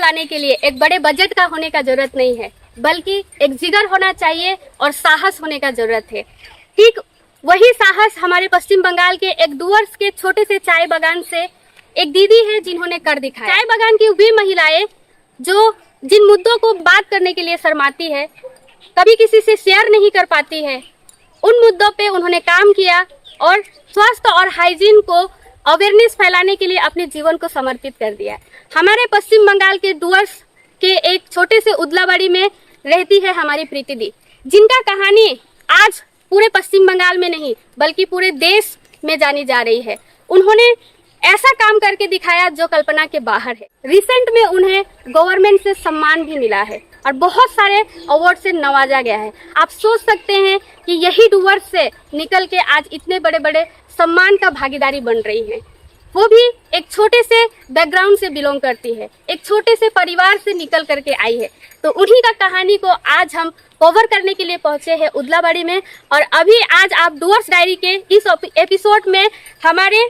चलाने के लिए एक बड़े बजट का होने का जरूरत नहीं है, बल्कि एक जिगर होना चाहिए और साहस होने का जरूरत है। ठीक वही साहस हमारे पश्चिम बंगाल के एक डुअर्स के छोटे से चाय बागान से एक दीदी है जिन्होंने कर दिखाया। चाय बागान की वे महिलाएं जो जिन मुद्दों को बात करने के लिए शर्माती है, कभी किसी से शेयर नहीं कर पाती है, उन मुद्दों पे उन्होंने काम किया और स्वास्थ्य और हाइजीन को अवेयरनेस फैलाने के लिए अपने जीवन को समर्पित कर दिया। हमारे पश्चिम बंगाल के डुअर्स के एक छोटे से उदलाबाड़ी में रहती है हमारी प्रीति दी, जिनका कहानी आज पूरे पश्चिम बंगाल में नहीं बल्कि पूरे देश में जानी जा रही है। उन्होंने ऐसा काम करके दिखाया जो कल्पना के बाहर है। रिसेंट में उन्हें गवर्नमेंट से सम्मान भी मिला है और बहुत सारे अवार्ड से नवाजा गया है। आप सोच सकते हैं कि यही डुअर्स से निकल के आज इतने बड़े बड़े सम्मान का भागीदारी बन रही है। वो भी एक छोटे से बैकग्राउंड से बिलोंग करती है, एक छोटे से परिवार से निकल करके आई है। तो उन्हीं का कहानी को आज हम कवर करने के लिए पहुंचे हैं उदलाबाड़ी में। और अभी आज आप डुअर्स डायरी के इस एपिसोड में हमारे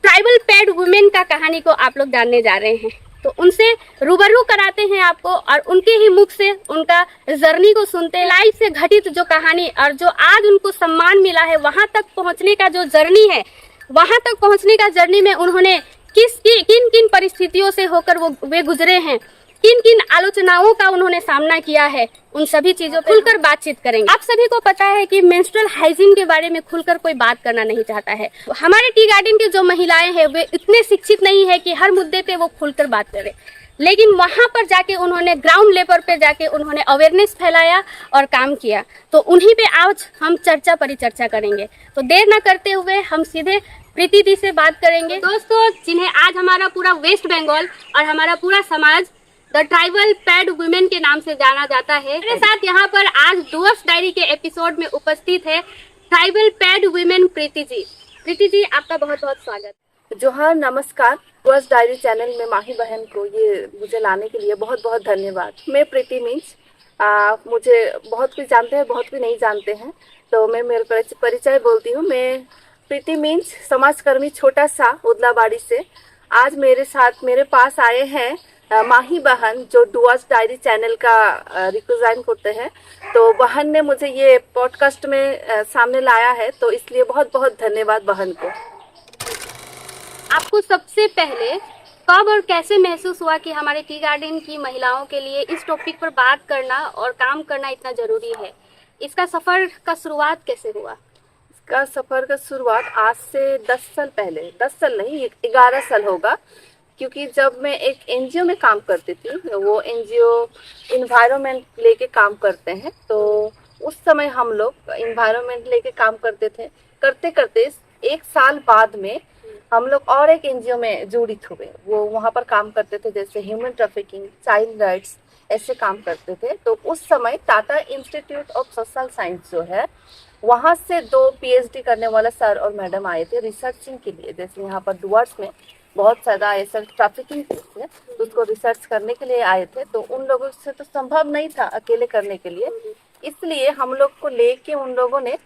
ट्राइबल पैड वुमेन का कहानी को आप लोग जानने जा रहे हैं। तो उनसे रूबरू कराते हैं आपको और उनके ही मुख से उनका जर्नी को सुनते हैं। लाइफ से घटित जो कहानी और जो आज उनको सम्मान मिला है, वहां तक पहुंचने का जो जर्नी है, वहां तक पहुंचने का जर्नी में उन्होंने किन किन परिस्थितियों से होकर वे गुजरे हैं, किन किन आलोचनाओं का उन्होंने सामना किया है, उन सभी चीजों पर खुलकर बातचीत करेंगे। आप सभी को पता है कि मेंस्ट्रुअल हाइजीन के बारे में खुलकर कोई बात करना नहीं चाहता है। हमारे टी गार्डन की जो महिलाएं हैं वे इतने शिक्षित नहीं है कि हर मुद्दे पे वो खुलकर बात करें, लेकिन वहां पर जाके उन्होंने ग्राउंड लेवल पे जाके उन्होंने अवेयरनेस फैलाया और काम किया। तो उन्हीं पे आज हम चर्चा परिचर्चा करेंगे। तो देर न करते हुए हम सीधे प्रीति दी से बात करेंगे। दोस्तों, जिन्हें आज हमारा पूरा वेस्ट बंगाल और हमारा पूरा समाज द ट्राइबल पैड वुमेन के नाम से जाना जाता है, मेरे साथ यहाँ पर आज डुअर्स डायरी के एपिसोड में उपस्थित है tribal pad women Preeti ji. Preeti ji, आपका बहुत बहुत स्वागत। जोहार, नमस्कार। डुअर्स डायरी चैनल में माही बहन को ये मुझे लाने के लिए बहुत बहुत धन्यवाद। मैं प्रीति मीन्स, मुझे बहुत कुछ जानते हैं, बहुत कुछ नहीं जानते हैं, तो मैं मेरे परिचय बोलती हूँ। मैं प्रीति मीन्स समाजकर्मी छोटा सा उदलाबाड़ी से। आज मेरे पास आए हैं माही बहन, जो डुअर्स डायरी चैनल का रिप्रेजेंट करते हैं। तो बहन ने मुझे ये पॉडकास्ट में सामने लाया है, तो इसलिए बहुत बहुत धन्यवाद बहन को। आपको सबसे पहले कब और कैसे महसूस हुआ कि हमारे टी गार्डन की महिलाओं के लिए इस टॉपिक पर बात करना और काम करना इतना जरूरी है? इसका सफर का शुरुआत कैसे हुआ? इसका सफर का शुरुआत आज से 10 साल पहले, 10 साल नहीं 11 साल होगा, क्योंकि जब मैं एक एनजीओ में काम करती थी, वो एनजीओ इन्वायरमेंट लेके काम करते हैं। तो उस समय हम लोग इन्वायरमेंट लेके काम करते थे। करते करते 1 साल बाद में हम लोग और एक एनजीओ में जुड़ित हुए। वो वहाँ पर काम करते थे, जैसे ह्यूमन ट्रैफिकिंग, चाइल्ड राइट्स, ऐसे काम करते थे। तो उस समय Tata institute of social science जो है, वहाँ से 2 पीएचडी करने वाला सर और मैडम आए थे रिसर्चिंग के लिए। जैसे यहाँ पर डुअर्स में बहुत ज़्यादा ऐसा ट्रैफिकिंग केस है, तो उसको रिसर्च करने के लिए आए थे। तो उन लोगों से तो संभव नहीं था अकेले करने के लिए, इसलिए हम लोग को लेके उन लोगों ने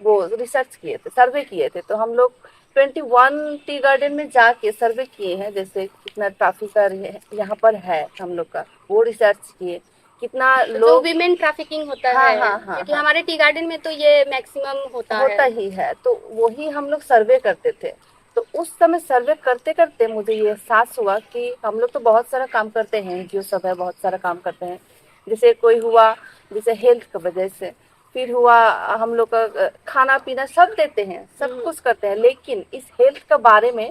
वो रिसर्च किए थे, सर्वे किए थे। तो हम लोग 21 टी गार्डन में जाके सर्वे किए हैं, जैसे कितना ट्रैफिकर यहाँ पर है हम लोग का, वो रिसर्च किए। कितना लोग विमेन ट्रैफिकिंग होता हाँ, है, हाँ, क्योंकि हाँ, हमारे टी गार्डन में तो ये मैक्सिमम होता ही है। तो वही हम लोग सर्वे करते थे। तो उस समय सर्वे करते करते मुझे ये एहसास हुआ कि हम लोग तो बहुत सारा काम करते हैं, एनजीओ सब है, बहुत सारा काम करते हैं। जैसे कोई हुआ, जैसे हेल्थ की वजह से, फिर हुआ हम लोग का खाना पीना सब देते हैं, सब कुछ करते हैं, लेकिन इस हेल्थ के बारे में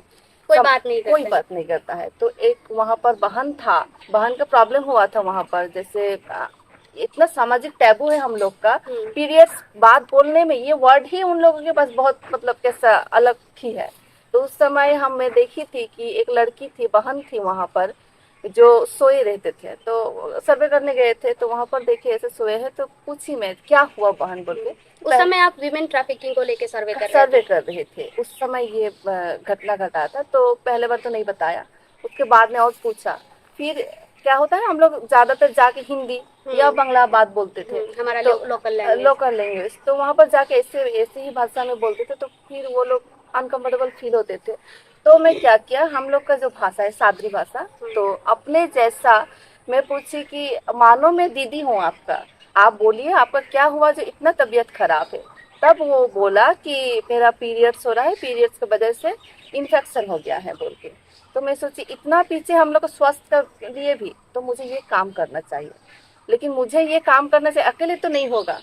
कोई बात नहीं करता है। तो एक वहाँ पर बहन का प्रॉब्लम हुआ था वहाँ पर। जैसे इतना सामाजिक टैबू है हम लोग का, पीरियड्स बात बोलने में, ये वर्ड ही उन लोगों के पास बहुत मतलब कैसा अलग ही है। तो उस समय मैं देखी थी कि एक लड़की थी, बहन थी वहाँ पर, जो सोए रहते थे। तो सर्वे करने गए थे, तो वहाँ पर देखे ऐसे सोए हैं, तो पूछी मैं क्या हुआ बहन बोल के। उस समय आप विमेन ट्रैफिकिंग को लेके सर्वे कर रहे थे? उस समय ये घटना घटा था। तो पहले बार तो नहीं बताया, उसके बाद में और पूछा। फिर क्या होता है, हम लोग ज्यादातर जाके हिंदी या बांग्ला बात बोलते थे, हमारा तो लोकल लैंग्वेज। तो वहाँ पर जाके ऐसे ही भाषा में बोलते थे, तो फिर वो लोग अनकंफर्टेबल फील होते थे। तो मैं क्या किया, हम लोग का जो भाषा है सादरी भाषा, तो अपने जैसा मैं पूछी कि मानो मैं दीदी हूँ आपका, आप बोलिए आपका क्या हुआ जो इतना तबीयत खराब है। तब वो बोला कि मेरा पीरियड्स हो रहा है, पीरियड्स की वजह से इन्फेक्शन हो गया है बोल के। तो मैं सोची इतना पीछे हम लोग को स्वास्थ्य के लिए भी, तो मुझे ये काम करना चाहिए, लेकिन मुझे ये काम करना चाहिए, अकेले तो नहीं होगा।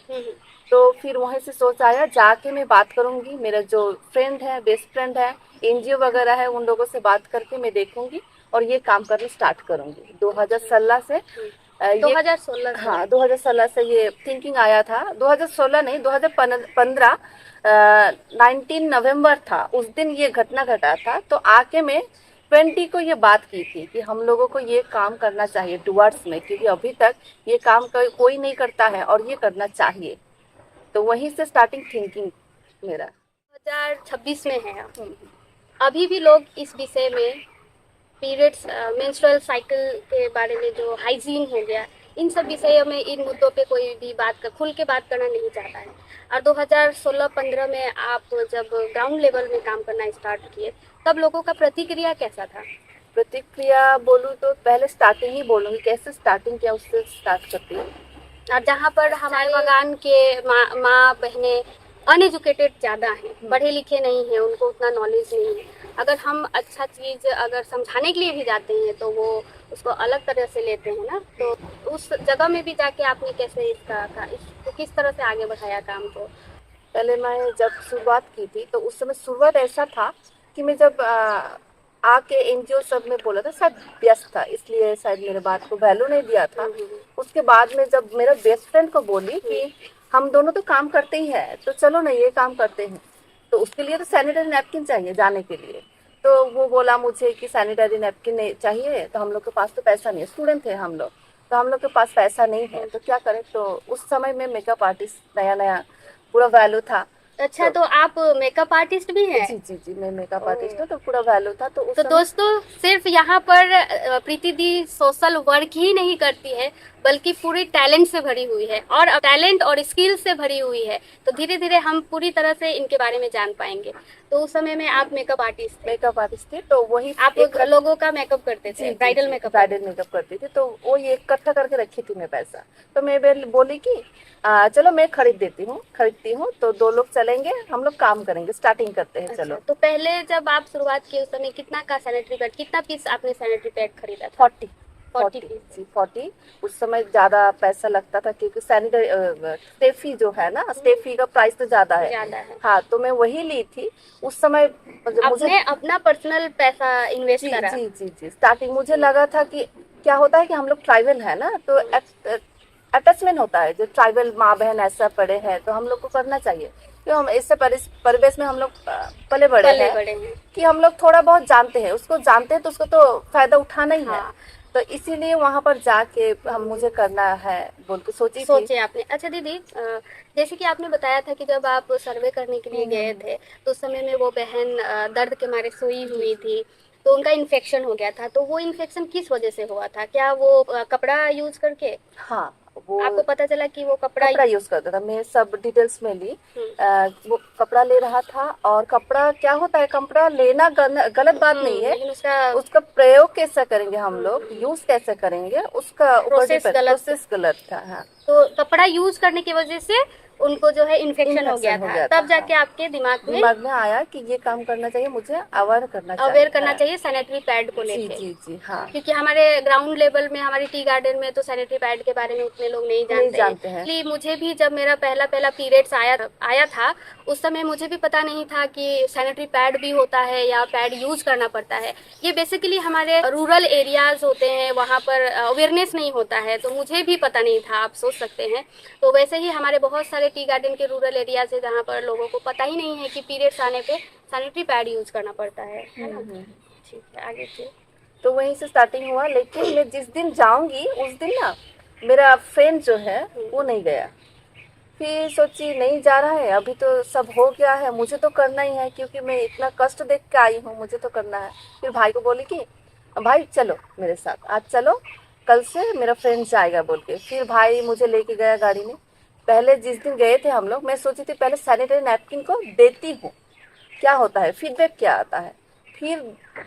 तो फिर वहीं से सोच आया जाके मैं बात करूंगी, मेरा जो फ्रेंड है, बेस्ट फ्रेंड है, एनजीओ वगैरह है, उन लोगों से बात करके मैं देखूंगी और ये काम करना स्टार्ट करूंगी। 2016 से ये 2016 से। हाँ 2016 से ये थिंकिंग आया था। 2016 नहीं, 2015 19 नवंबर था, उस दिन ये घटना घटा था। तो आके मैं 20 को ये बात की थी कि हम लोगों को ये काम करना चाहिए डुअर्स में, क्योंकि अभी तक ये काम कोई नहीं करता है और ये करना चाहिए। तो वहीं से स्टार्टिंग थिंकिंग मेरा। 2026 में है हम। अभी भी लोग इस विषय में पीरियड्स मेंस्ट्रुअल साइकिल के बारे में, जो हाइजीन हो गया, इन सब विषयों में, इन मुद्दों पे कोई भी खुल के बात करना नहीं चाहता है। और 2016-15 में आप जब ग्राउंड लेवल में काम करना स्टार्ट किए, तब लोगों का प्रतिक्रिया कैसा था? प्रतिक्रिया बोलूँ तो पहले स्टार्टिंग ही बोलूँगी, कैसे स्टार्टिंग किया उससे स्टार्ट करती हूँ। और जहाँ पर हमारे बगान के माँ बहनें अनएजुकेटेड ज़्यादा हैं, पढ़े लिखे नहीं हैं, उनको उतना नॉलेज नहीं है। अगर हम अच्छा चीज़ अगर समझाने के लिए भी जाते हैं तो वो उसको अलग तरह से लेते हैं ना। तो उस जगह में भी जाके आपने कैसे इसको किस तरह से आगे बढ़ाया काम को? पहले मैं जब शुरुआत की थी तो उस समय शुरुआत ऐसा था कि मैं जब आके एनजीओ सब में बोला था, शायद व्यस्त था इसलिए शायद मेरे बात को वैल्यू नहीं दिया था। उसके बाद में जब मेरा बेस्ट फ्रेंड को बोली कि हम दोनों तो काम करते ही हैं, तो चलो ना ये काम करते हैं, तो उसके लिए तो सैनिटरी नैपकिन चाहिए जाने के लिए। तो वो बोला मुझे कि सैनिटरी नैपकिन चाहिए, तो हम लोग के पास तो पैसा नहीं है, स्टूडेंट थे हम लोग, तो हम लोग के पास पैसा नहीं है, तो क्या करें। तो उस समय में मेकअप आर्टिस्ट नया नया पूरा वैल्यू था। अच्छा, तो आप मेकअप आर्टिस्ट भी हैं? जी जी जी, मैं मेकअप आर्टिस्ट हूँ, तो पूरा वैल्यू था। तो दोस्तों, सिर्फ यहाँ पर प्रीति दी सोशल वर्क ही नहीं करती है, बल्कि पूरी टैलेंट से भरी हुई है, और टैलेंट और स्किल से भरी हुई है। तो धीरे धीरे हम पूरी तरह से इनके बारे में जान पाएंगे। तो उस समय में आप मेकअप आर्टिस्ट थे, तो वही आप लोगों का मेकअप करते थे, ब्राइडल मेकअप करती थी। तो वो ये इकट्ठा करके रखी थी मैं पैसा। तो मैं बोली कि चलो मैं खरीदती हूँ, तो 2 लोग चलेंगे, हम लोग काम करेंगे, स्टार्टिंग करते हैं। चलो। तो पहले जब आप शुरुआत की उस समय कितना का सैनिटरी पैड, कितना पीस आपने सैनिटरी पैड खरीदा था? 40 उस समय ज्यादा पैसा लगता था, क्योंकि सैनिटरी स्टेफी जो है ना, स्टेफी का प्राइस तो ज्यादा है। हाँ, तो मैं वही ली थी उस समय। मुझे अपना पर्सनल पैसा इन्वेस्ट करा। जी स्टार्टिंग मुझे लगा था कि क्या होता है कि हम लोग ट्राइबल है ना, तो अटैचमेंट होता है, जो ट्राइबल माँ बहन ऐसा पड़े हैं, तो हम लोग को करना चाहिए, क्यों हम ऐसे परिवेश में हम लोग पले बड़े हैं कि हम लोग थोड़ा बहुत जानते हैं, उसको जानते हैं तो उसको तो फायदा उठाना ही है। तो इसीलिए वहाँ पर जाके हम मुझे करना है बोल के सोचे आपने। अच्छा दीदी, जैसे कि आपने बताया था कि जब आप सर्वे करने के लिए गए थे, तो उस समय में वो बहन दर्द के मारे सोई हुई थी, तो उनका इन्फेक्शन हो गया था। तो वो इन्फेक्शन किस वजह से हुआ था? क्या वो कपड़ा यूज करके? हाँ, वो आपको पता चला कि वो कपड़ा यूज करता था। मैं सब डिटेल्स में ली। वो कपड़ा ले रहा था, और कपड़ा क्या होता है, कपड़ा लेना गलत बात नहीं है, लेकिन उसका प्रयोग कैसे करेंगे हम लोग, यूज कैसे करेंगे, उसका प्रोसेस गलत था। हाँ, तो कपड़ा यूज करने की वजह से उनको जो है इन्फेक्शन हो गया था। तब जाके आपके दिमाग में आया कि ये काम करना चाहिए, मुझे अवेयर करना चाहिए सैनिटरी पैड को लेकर। जी हाँ, क्योंकि हमारे ग्राउंड लेवल में, हमारे टी गार्डन में तो सैनिटरी पैड के बारे में उतने लोग नहीं जानते हैं। इसलिए मुझे भी जब मेरा पहला पीरियड्स आया था, उस समय मुझे भी पता नहीं था कि सैनिटरी पैड भी होता है या पैड यूज करना पड़ता है। ये बेसिकली हमारे रूरल एरियाज होते हैं, वहाँ पर अवेयरनेस नहीं होता है, तो मुझे भी पता नहीं था, आप सोच सकते हैं। तो वैसे ही हमारे बहुत सारे टी गार्डन के रूरल एरियाज है जहाँ पर लोगों को पता ही नहीं है कि पीरियड्स आने पे सैनिटरी पैड यूज करना पड़ता है ना। ठीक है, आगे फिर तो वहीं से स्टार्टिंग हुआ। लेकिन मैं जिस दिन जाऊंगी उस दिन ना मेरा फ्रेंड जो है वो नहीं गया। फिर सोची नहीं जा रहा है, अभी तो सब हो गया है, मुझे तो करना ही है, क्योंकि मैं इतना कष्ट देख के आई हूँ, मुझे तो करना है। फिर भाई को बोली कि भाई चलो मेरे साथ, आज चलो, कल से मेरा फ्रेंड जाएगा बोल के। फिर भाई मुझे लेके गया गाड़ी में। पहले जिस दिन गए थे हम लोग, मैं सोची थी पहले सैनिटरी नैपकिन को देती हूँ, क्या होता है, फीडबैक क्या आता है। फिर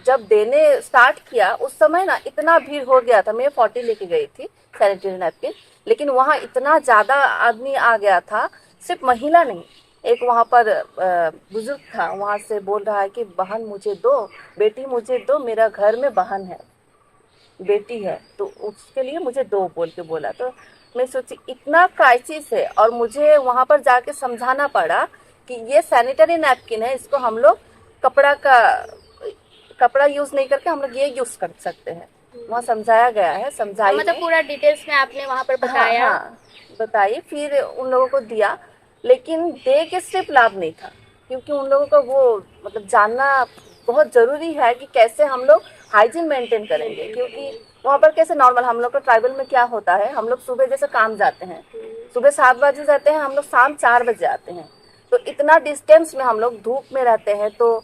जब देने स्टार्ट किया उस समय ना इतना भीड़ हो गया था। मैं 40 लेके गई थी सैनिटरी नैपकिन, लेकिन वहाँ इतना ज़्यादा आदमी आ गया था, सिर्फ महिला नहीं। एक वहाँ पर बुजुर्ग था, वहाँ से बोल रहा है कि बहन मुझे दो, बेटी मुझे दो, मेरा घर में बहन है, बेटी है, तो उसके लिए मुझे दो बोल के बोला। तो मैं सोची इतना क्राइसिस है, और मुझे वहाँ पर जाके समझाना पड़ा कि ये सैनिटरी नैपकिन है, इसको हम लोग कपड़ा यूज नहीं करके हम लोग ये यूज कर सकते हैं। वहाँ समझाया गया है, समझाई मतलब पूरा डिटेल्स में आपने वहाँ पर बताया। हाँ, बताइए। फिर उन लोगों को दिया, लेकिन दे के सिर्फ लाभ नहीं था, क्योंकि उन लोगों को वो मतलब जानना बहुत जरूरी है कि कैसे हम लोग हाइजीन मेंटेन करेंगे। क्योंकि वहाँ पर कैसे नॉर्मल हम लोग का ट्राइबल में क्या होता है, हम लोग सुबह जैसे काम जाते हैं, सुबह 7 बजे जाते हैं, हम लोग शाम 4 बजे आते हैं, तो इतना डिस्टेंस में हम लोग धूप में रहते हैं, तो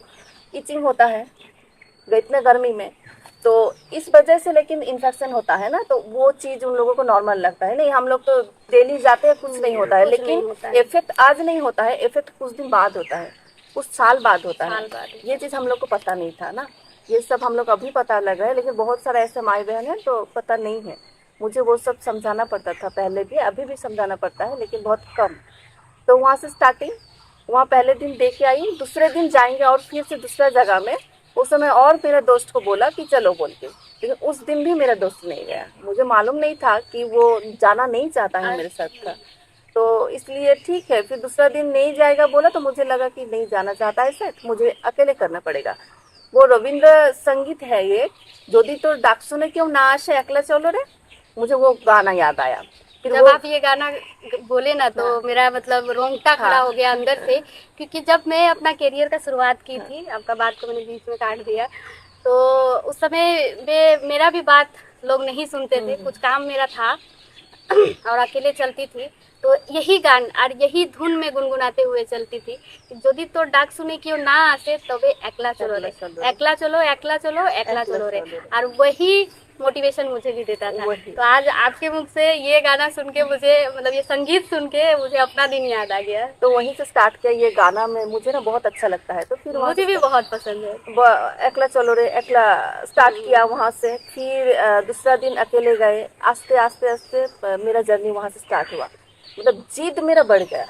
इचिंग होता है इतने गर्मी में, तो इस वजह से लेकिन इन्फेक्शन होता है ना। तो वो चीज उन लोगों को नॉर्मल लगता है, नहीं हम लोग तो डेली जाते हैं, कुछ नहीं होता है। लेकिन इफेक्ट आज नहीं होता है, इफेक्ट कुछ दिन बाद होता है, कुछ साल बाद होता है। ये चीज हम लोग को पता नहीं था ना, ये सब हम लोग अभी पता लग रहा है। लेकिन बहुत सारे ऐसे माई बहन है तो पता नहीं है। मुझे वो सब समझाना पड़ता था पहले भी, अभी भी समझाना पड़ता है, लेकिन बहुत कम। तो वहाँ से स्टार्टिंग, वहाँ पहले दिन दे के आई, दूसरे दिन जाएंगे और फिर से दूसरा जगह में। उस समय और मेरे दोस्त को बोला कि चलो बोल के, लेकिन उस दिन भी मेरा दोस्त नहीं गया। मुझे मालूम नहीं था कि वो जाना नहीं चाहता है मेरे साथ का, तो इसलिए ठीक है। फिर दूसरा दिन नहीं जाएगा बोला, तो मुझे लगा कि नहीं जाना चाहता है शायद, मुझे अकेले करना पड़ेगा। वो रविंद्र संगीत है ये, जोदी तो डाक सुने क्यों ना आशे अकेला चलो रे, मुझे वो गाना याद आया। फिर जब आप ये गाना बोले ना तो मेरा मतलब रोंगटा खड़ा हो गया अंदर से, क्योंकि जब मैं अपना करियर का शुरुआत की थी, आपका बात को मैंने बीच में काट दिया, तो उस समय में मेरा भी बात लोग नहीं सुनते थे, कुछ काम मेरा था और अकेले चलती थी, तो यही गान और यही धुन में गुनगुनाते हुए चलती थी, यदि तो डाक सुने क्यों ना आसे तबे एकला चलो रे, एकला चलो एकला चलो एकला चलो रे, और वही मोटिवेशन मुझे भी देता था। तो आज आपके मुख से ये गाना सुन के मुझे मतलब ये संगीत सुन के मुझे अपना दिन याद आ गया। तो वहीं से स्टार्ट किया ये गाना, में मुझे ना बहुत अच्छा लगता है, तो फिर मुझे भी बहुत पसंद है। एकला चलो रे एकला स्टार्ट किया वहाँ से। फिर दूसरा दिन अकेले गए, आस्ते आस्ते आस्ते मेरा जर्नी वहाँ से स्टार्ट हुआ। मतलब जिद मेरा बढ़ गया,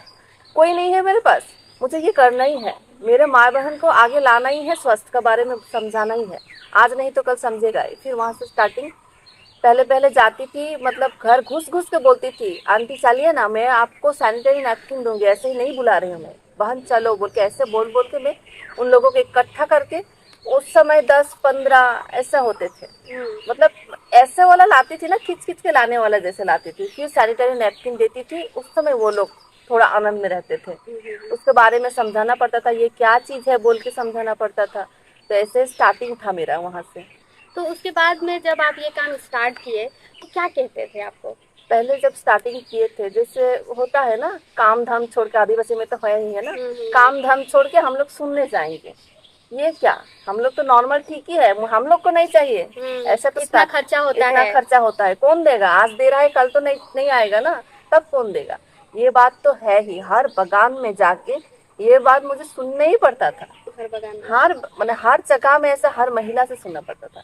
कोई नहीं है मेरे पास, मुझे ये करना ही है, मेरे माँ बहन को आगे लाना ही है, स्वास्थ्य के बारे में समझाना ही है, आज नहीं तो कल समझेगा। फिर वहाँ से स्टार्टिंग, पहले जाती थी, मतलब घर घुस घुस के बोलती थी, आंटी चलिए ना, मैं आपको सैनिटरी नैपकिन दूंगी, ऐसे ही नहीं बुला रही हूँ मैं, बहन चलो बोल के, ऐसे बोल बोल के मैं उन लोगों को इकट्ठा करके, उस समय 10-15 ऐसा होते थे, मतलब ऐसे वाला लाती थी ना, खींच खींच के लाने वाला जैसे लाती थी, फिर सैनिटरी नैपकिन देती थी। उस समय वो लोग थोड़ा आनंद में रहते थे, उसके बारे में समझाना पड़ता था, ये क्या चीज़ है बोल के समझाना पड़ता था। तो ऐसे स्टार्टिंग था मेरा वहाँ से। तो उसके बाद में जब आप ये काम स्टार्ट किए तो क्या कहते थे आपको? पहले जब स्टार्टिंग किए थे, जैसे होता है ना, काम धाम छोड़ के, आदिवासी में तो है ही है ना, काम धाम छोड़ के हम लोग सुनने जाएंगे, ये क्या, हम लोग तो नॉर्मल ठीक ही है, हम लोग को नहीं चाहिए, ऐसा तो इतना खर्चा होता है, इतना खर्चा होता है, कौन देगा, आज दे रहा है कल तो नहीं आएगा ना, तब कौन देगा, ये बात तो है ही। हर बगान में जाके ये बात मुझे सुनने ही पड़ता था, हर जगह में ऐसा हर महिला से सुनना पड़ता था।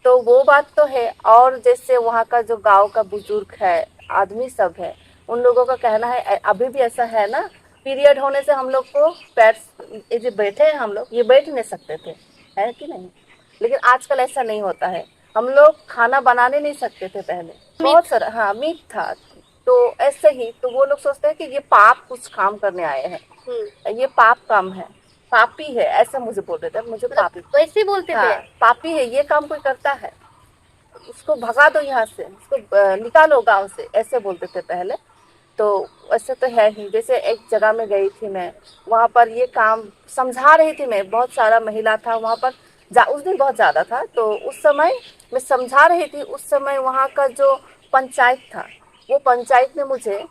तो वो बात तो है। और जैसे वहाँ का जो गांव का बुजुर्ग है, आदमी सब है, उन लोगों का कहना है, अभी भी ऐसा है ना, पीरियड होने से हम लोग को पैर, ये जो बैठे हैं हम लोग, ये बैठ नहीं सकते थे, है कि नहीं, लेकिन आजकल ऐसा नहीं होता है। हम लोग खाना बनाने नहीं सकते थे पहले, बहुत सारा, हाँ मीट था, तो ऐसे ही, तो वो लोग सोचते हैं कि ये पाप कुछ काम करने आए हैं, ये पाप काम है, पापी है, ऐसा मुझे बोल रहे थे, मुझे पापी वैसे बोलते थे, पापी है, ये काम कोई करता है, उसको भगा दो यहाँ से, उसको निकालो गांव से, ऐसे बोलते थे पहले। तो ऐसे तो है ही। जैसे एक जगह में गई थी मैं, वहाँ पर ये काम समझा रही थी मैं, बहुत सारा महिला था वहाँ पर, उस दिन बहुत ज़्यादा था, तो उस समय मैं समझा रही थी। उस समय वहाँ का जो पंचायत था, वो पंचायत ने मुझे,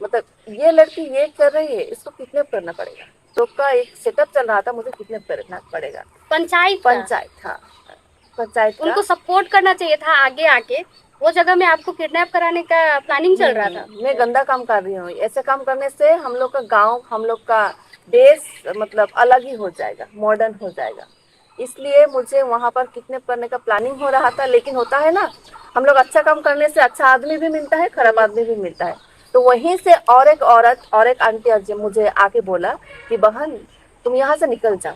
मतलब ये लड़की ये कर रही है, इसको किडनैप करना पड़ेगा, तो का एक सेटअप चल रहा था, मुझे किडनैप करना पड़ेगा। पंचायत, हाँ, पंचायत उनको सपोर्ट करना चाहिए था आगे आके, वो जगह में आपको किडनैप कराने का प्लानिंग चल रहा था। मैं गंदा काम कर रही हूँ, ऐसे काम करने से हम लोग का गांव, हम लोग का देश मतलब अलग ही हो जाएगा, मॉडर्न हो जाएगा, इसलिए मुझे वहां पर किडनैप करने का प्लानिंग हो रहा था। लेकिन होता है ना, हम लोग अच्छा काम करने से अच्छा आदमी भी मिलता है, खराब आदमी भी मिलता है। तो वहीं से और एक औरत और एक आंटी आज मुझे आके बोला कि बहन तुम यहाँ से निकल जाओ,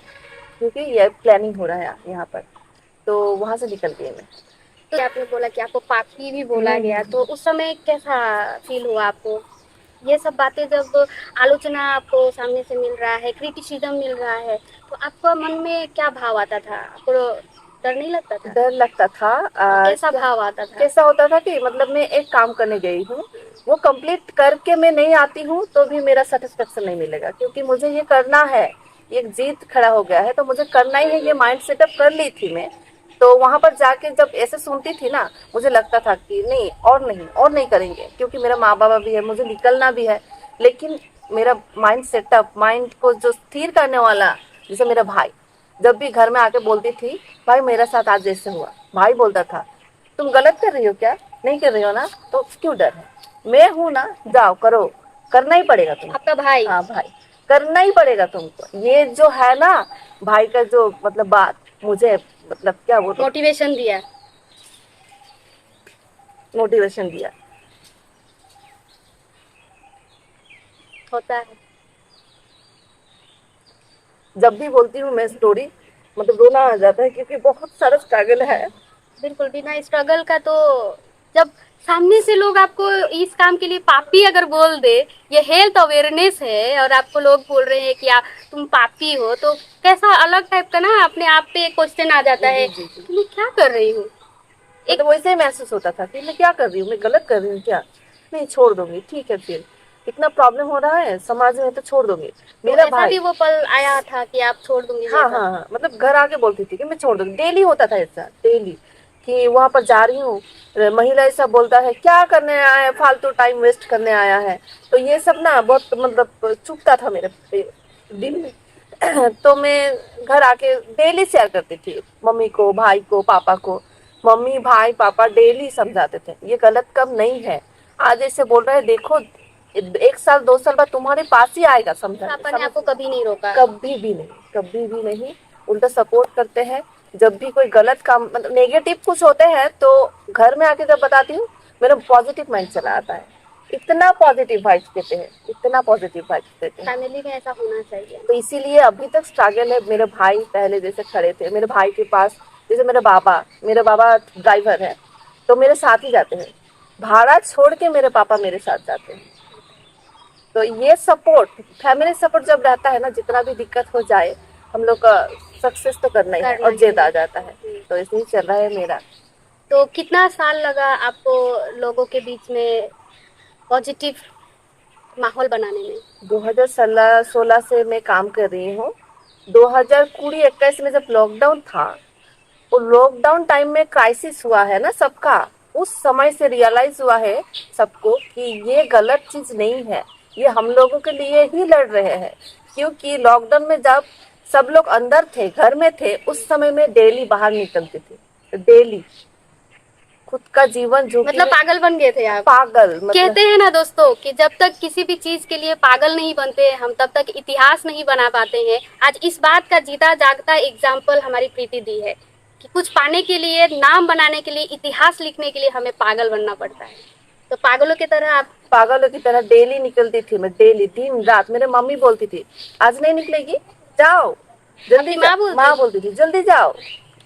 क्योंकि ये प्लानिंग हो रहा है यहाँ पर। तो वहां से निकल गई मैं। तो आपने बोला कि आपको पापी भी बोला गया, तो उस समय कैसा फील हुआ आपको? ये सब बातें जब आलोचना आपको सामने से मिल रहा है, क्रिटिसिज्म मिल रहा है, तो आपका मन में क्या भाव आता था? आपको डर नहीं लगता था? डर लगता था। कैसा भाव आता था? कैसा होता था कि मतलब मैं एक काम करने गई हूँ, वो कंप्लीट करके मैं नहीं आती हूँ तो भी मेरा सेटिस्फेक्शन नहीं मिलेगा, क्योंकि मुझे ये करना है, एक जीत खड़ा हो गया है तो मुझे करना ही है, ये माइंड सेटअप कर ली थी मैं। तो वहां पर जाके जब ऐसे सुनती थी ना, मुझे लगता था कि नहीं और नहीं करेंगे, क्योंकि मेरा माँ बाबा भी है, मुझे निकलना भी है। लेकिन मेरा माइंड सेटअप, माइंड को जो स्थिर करने वाला, जैसे मेरा भाई जब भी घर में आके बोलती थी भाई मेरा साथ आज जैसे हुआ, भाई बोलता था तुम गलत कर रही हो क्या, नहीं कर रही हो ना, तो क्यों डर है, मैं हूं ना, जाओ करो, करना ही पड़ेगा तुमको। आपका भाई? हाँ भाई, करना ही पड़ेगा तुमको। ये जो है ना भाई का जो मतलब बात, मुझे मतलब क्या बोलूं, मोटिवेशन दिया? मोटिवेशन दिया। होता है। जब भी बोलती हूँ मैं स्टोरी, मतलब रोना आ जाता है, क्योंकि बहुत सारा स्ट्रगल है। बिल्कुल, बिना स्ट्रगल का तो जब सामने से लोग आपको इस काम के लिए पापी अगर बोल दे, ये हेल्थ अवेयरनेस है और आपको लोग बोल रहे हैं कि आप तुम पापी हो, तो कैसा अलग टाइप का ना अपने आप पे क्वेश्चन आ जाता है जी, जी। कि मैं क्या कर रही हूँ। मतलब वैसे ही महसूस होता था कि मैं क्या कर रही हूँ, मैं गलत कर रही हूँ क्या, नहीं छोड़ दूंगी, ठीक है फिर इतना प्रॉब्लम हो रहा है समाज में तो छोड़ दूंगी। तो मेरा ऐसा भाई, भी वो पल आया था कि आप छोड़ दूंगी? हाँ हाँ हाँ, मतलब घर आके बोलती थी कि मैं छोड़ दूंगी, डेली होता था ऐसा, डेली कि वहां पर जा रही हूँ, महिला ऐसा बोलता है क्या करने आया है, फालतू टाइम वेस्ट करने आया है। तो ये सब ना बहुत मतलब चुभता था मेरे दिल में। तो मैं घर आके डेली शेयर करती थी मम्मी को, भाई को, पापा को। मम्मी भाई पापा डेली समझाते थे ये गलत काम नहीं है। आज ऐसे बोल रहे हैं, देखो 1 साल 2 साल बाद तुम्हारे पास ही आएगा समझा। पापा ने आपको कभी नहीं रोका? कभी भी नहीं, कभी भी नहीं। उल्टा सपोर्ट करते हैं। जब भी कोई गलत काम मतलब नेगेटिव कुछ होते हैं तो घर में आके जब बताती हूँ, मेरा पॉजिटिव माइंड चला आता है। इतना पॉजिटिव वाइब्स देते हैं, इतना पॉजिटिव वाइब्स देते हैं। फैमिली में ऐसा होना चाहिए। तो इसीलिए अभी तक स्ट्रगल है। मेरे भाई पहले जैसे खड़े थे, मेरे भाई के पास जैसे मेरे बाबा ड्राइवर है, तो मेरे साथ ही जाते हैं। भाड़ा छोड़ के मेरे पापा मेरे साथ जाते हैं। तो ये सपोर्ट, फैमिली सपोर्ट जब रहता है ना, जितना भी दिक्कत हो जाए हम लोग का सक्सेस तो करना ही है और जिद आ जाता है। तो ऐसे ही चल रहा है मेरा। तो कितना साल लगा आपको लोगों के बीच में पॉजिटिव माहौल बनाने में? 2016 से मैं काम कर रही हूँ। 2020-21 में जब लॉकडाउन था, वो लॉकडाउन टाइम में क्राइसिस हुआ है ना सबका, उस समय से रियलाइज हुआ है सबको कि ये गलत चीज नहीं है, ये हम लोगों के लिए ही लड़ रहे हैं। क्योंकि लॉकडाउन में जब सब लोग अंदर थे, घर में थे, उस समय में डेली बाहर निकलती थी, डेली खुद का जीवन जो मतलब पागल बन गए थे आप? पागल मतलब कहते हैं ना दोस्तों कि जब तक किसी भी चीज के लिए पागल नहीं बनते हम, तब तक इतिहास नहीं बना पाते हैं। आज इस बात का जीता जागता एग्जाम्पल हमारी प्रीति दी है कि कुछ पाने के लिए, नाम बनाने के लिए, इतिहास लिखने के लिए हमें पागल बनना पड़ता है। तो पागलों की तरह आप? पागलों की तरह डेली निकलती थी मैं, डेली दिन रात। मेरे मम्मी बोलती थी आज नहीं निकलेगी, जाओ जल्दी। माँ बोलती थी जल्दी जाओ,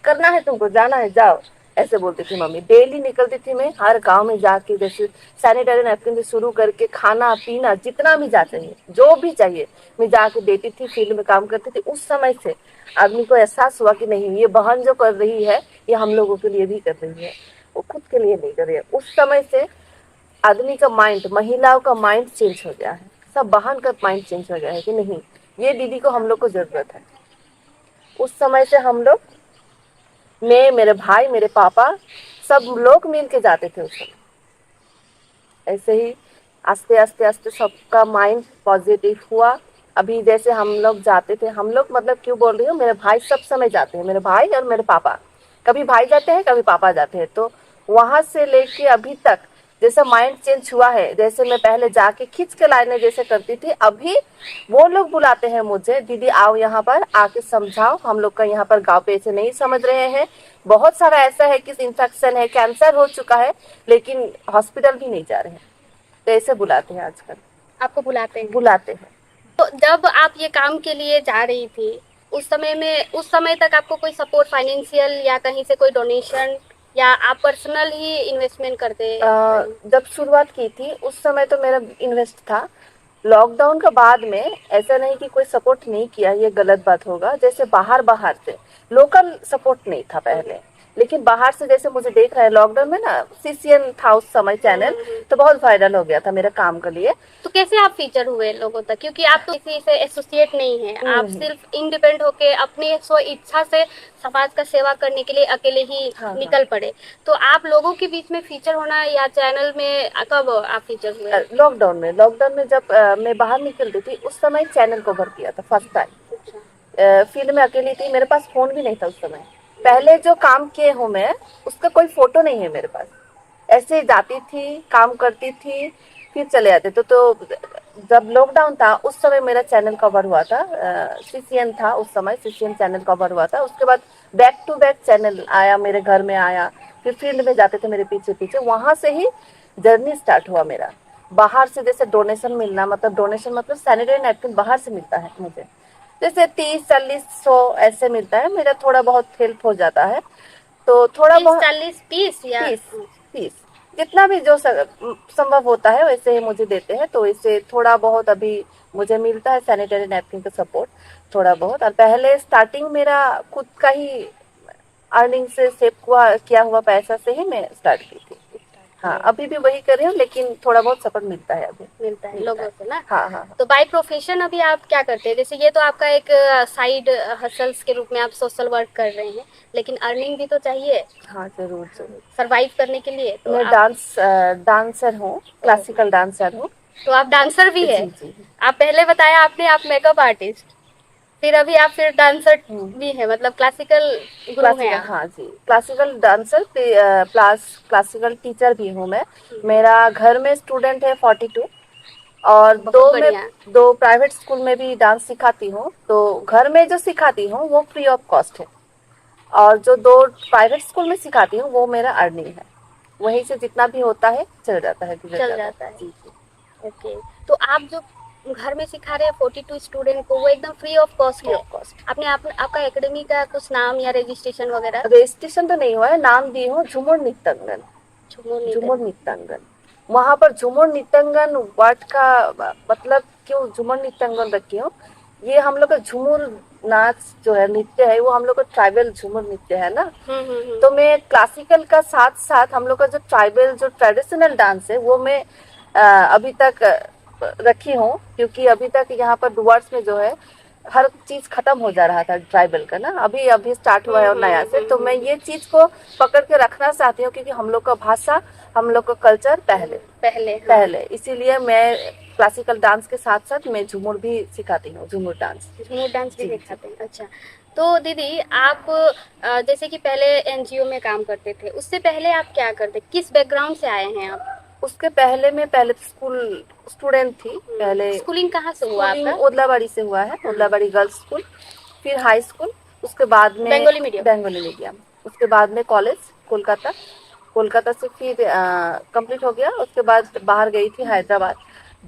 करना है तुमको, जाना है, जाओ, ऐसे बोलती थी मम्मी। डेली निकलती थी मैं हर गांव में जाके, जैसे सैनिटरी नैपकिन से शुरू करके खाना पीना जितना भी जा चाहिए, जो भी चाहिए मैं जाके देती थी। फील्ड में काम करती थी। उस समय से आदमी को एहसास हुआ कि नहीं, ये बहन जो कर रही है ये हम लोगों के लिए भी कर रही है, वो खुद के लिए नहीं कर रही है। उस समय से आदमी का माइंड, महिलाओं का माइंड चेंज हो गया है, सब बहन का माइंड चेंज हो गया है कि नहीं, ये दीदी को हम लोग को जरूरत है। उस समय से हम लोग, मैं, मेरे भाई, मेरे पापा, सब लोग मिल के जाते थे उस समय। ऐसे ही आस्ते आस्ते आस्ते सबका माइंड पॉजिटिव हुआ। अभी जैसे हम लोग जाते थे, हम लोग मतलब क्यों बोल रही हूँ, मेरे भाई सब समय जाते हैं, मेरे भाई और मेरे पापा, कभी भाई जाते हैं कभी पापा जाते हैं। तो वहां से लेके अभी तक जैसा माइंड चेंज हुआ है, जैसे मैं पहले जाके खींच के लाने जैसे करती थी, अभी वो लोग बुलाते हैं मुझे, दीदी आओ यहाँ पर आके समझाओ, हम लोग का यहाँ पर गांव पे ऐसे नहीं समझ रहे हैं, बहुत सारा ऐसा है कि इन्फेक्शन है, कैंसर हो चुका है, लेकिन हॉस्पिटल भी नहीं जा रहे हैं, तो ऐसे बुलाते हैं आजकल, आपको बुलाते हैं? बुलाते हैं। तो जब आप ये काम के लिए जा रही थी, उस समय तक आपको कोई सपोर्ट फाइनेंशियल या कहीं से कोई डोनेशन, या आप पर्सनल ही इन्वेस्टमेंट करते? जब शुरुआत की थी उस समय तो मेरा इन्वेस्ट था। लॉकडाउन के बाद में ऐसा नहीं कि कोई सपोर्ट नहीं किया, ये गलत बात होगा। जैसे बाहर से लोकल सपोर्ट नहीं था पहले, लेकिन बाहर से जैसे मुझे देख रहा है, लॉकडाउन में ना सीसीएन था उस समय चैनल, तो बहुत वायरल हो गया था मेरे काम के लिए। तो कैसे आप फीचर हुए लोगों तक? क्योंकि आप तो किसी से एसोसिएट नहीं है, आप सिर्फ इंडिपेंडेंट होके अपनी स्व इच्छा से समाज का सेवा करने के लिए अकेले ही निकल पड़े। तो आप लोगों के बीच में फीचर होना या चैनल में कब आप फीचर हुए? लॉकडाउन में जब मैं बाहर निकलती थी उस समय चैनल कवर किया था फर्स्ट टाइम। फील्ड में अकेली थी, मेरे पास फोन भी नहीं था उस समय। पहले जो काम किए हूँ मैं, उसका कोई फोटो नहीं है मेरे पास। ऐसे जाती थी, काम करती थी, फिर चले आते। तो जब लॉकडाउन था उस समय मेरा चैनल कवर हुआ था, सीसीएन था उस समय, सीसीएन चैनल कवर हुआ था। उसके बाद बैक टू बैक चैनल आया, मेरे घर में आया, फिर फील्ड में जाते थे मेरे पीछे पीछे। वहां से ही जर्नी स्टार्ट हुआ मेरा। बाहर से जैसे डोनेशन मिलना, डोनेशन मतलब सैनिटरी नैपकिन बाहर से मिलता है मुझे, जैसे 30-40-100 ऐसे मिलता है, मेरा थोड़ा बहुत हेल्प हो जाता है। तो थोड़ा बहुत 40 पीस या 30 जितना भी जो संभव होता है वैसे ही मुझे देते हैं। तो इससे थोड़ा बहुत अभी मुझे मिलता है सैनिटरी नैपकिन का सपोर्ट थोड़ा बहुत। और पहले स्टार्टिंग मेरा खुद का ही अर्निंग से सेव किया हुआ पैसा से ही मैं स्टार्ट की थी। हाँ, अभी भी वही कर रही हूँ, लेकिन थोड़ा बहुत सपोर्ट मिलता है, अभी मिलता है लोगों से ना। हाँ। तो बाय प्रोफेशन अभी आप क्या करते हैं? जैसे ये तो आपका एक साइड हसल्स के रूप में आप सोशल वर्क कर रहे हैं, लेकिन अर्निंग भी तो चाहिए। हाँ, जरूर सरवाइव करने के लिए। तो मैं डांसर हूँ, क्लासिकल डांसर हूँ। तो आप डांसर भी है? जी। आप पहले बताया आपने आप मेकअप आर्टिस्ट, फिर अभी आप फिर डांसर भी है, मतलब क्लासिकल गुरु हैं आप। हाँ जी, classical dancer plus classical teacher भी हूँ मैं। मेरा घर में स्टूडेंट है 42, और दो प्राइवेट स्कूल में भी डांस सिखाती हूँ। तो घर में जो सिखाती हूँ वो फ्री ऑफ कॉस्ट है, और जो 2 प्राइवेट स्कूल में सिखाती हूँ वो मेरा अर्निंग है। वहीं से जितना भी होता है चल जाता है। जी। ओके, तो आप जो घर में सिखा रहे हैं 42 स्टूडेंट को, वो एकदम फ्री ऑफ कॉस्ट है? आपने आपका एकेडमी का कुछ नाम या रजिस्ट्रेशन वगैरह? रजिस्ट्रेशन तो नहीं हुआ है, नाम दी हूँ झूमर नृत्यांगन। वहाँ पर झूमर नृत्यांगन वर्ड का मतलब क्यों झूमर नृत्यांगन रखी हूँ, ये हम लोग का झूमर नाच जो है, नृत्य है, वो हम लोग का ट्राइबल झूमर नृत्य है ना। तो मैं क्लासिकल का साथ साथ हम लोग का जो ट्राइबल जो ट्रेडिशनल डांस है वो मैं अभी तक रखी हूँ, क्योंकि अभी तक यहाँ पर डुवर्स में जो है हर चीज खत्म हो जा रहा था ट्राइबल का ना, अभी स्टार्ट हुआ है और नया से। तो मैं ये चीज को पकड़ के रखना चाहती हूँ, क्योंकि हम लोग का भाषा, हम लोग का कल्चर पहले इसीलिए मैं क्लासिकल डांस के साथ साथ मैं झूमर भी सिखाती हूँ, झूमर डांस भी सिखाते हैं। अच्छा, तो दीदी आप जैसे कि पहले एनजीओ में काम करते थे, उससे पहले आप क्या करते, किस बैकग्राउंड से आए हैं आप? उसके पहले मैं पहले स्कूल स्टूडेंट थी। पहले स्कूलिंग कहाँ से हुआ आपका? ओदलाबाड़ी से हुआ है, ओदलाबाड़ी गर्ल्स स्कूल, फिर हाई स्कूल, उसके बाद में बेंगोली मीडियम, उसके बाद में कॉलेज कोलकाता से फिर कंप्लीट हो गया। उसके बाद बाहर गई थी हैदराबाद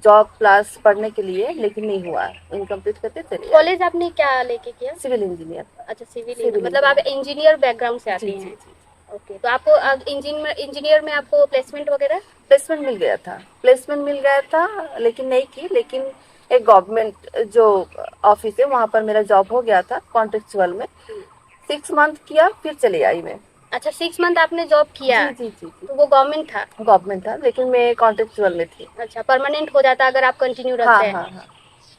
जॉब क्लास पढ़ने के लिए, लेकिन नहीं हुआ, इनकम्प्लीट करते चले। कॉलेज आपने क्या लेके किया? Civil engineer. अच्छा, सिविल मतलब आप इंजीनियर बैकग्राउंड से आती हैं? ओके, तो आपको इंजीनियर में आपको प्लेसमेंट मिल गया था, लेकिन नहीं की। लेकिन एक गवर्नमेंट जो ऑफिस है वहाँ पर मेरा जॉब हो गया था कॉन्ट्रेक्चुअल में, 6 मंथ किया, फिर चली आई मैं। अच्छा, 6 मंथ आपने जॉब किया? जी। तो वो गवर्नमेंट था, लेकिन मैं कॉन्ट्रेक्चुअल में थी। अच्छा, परमानेंट हो जाता अगर आप कंटिन्यू रखते हैं? हाँ।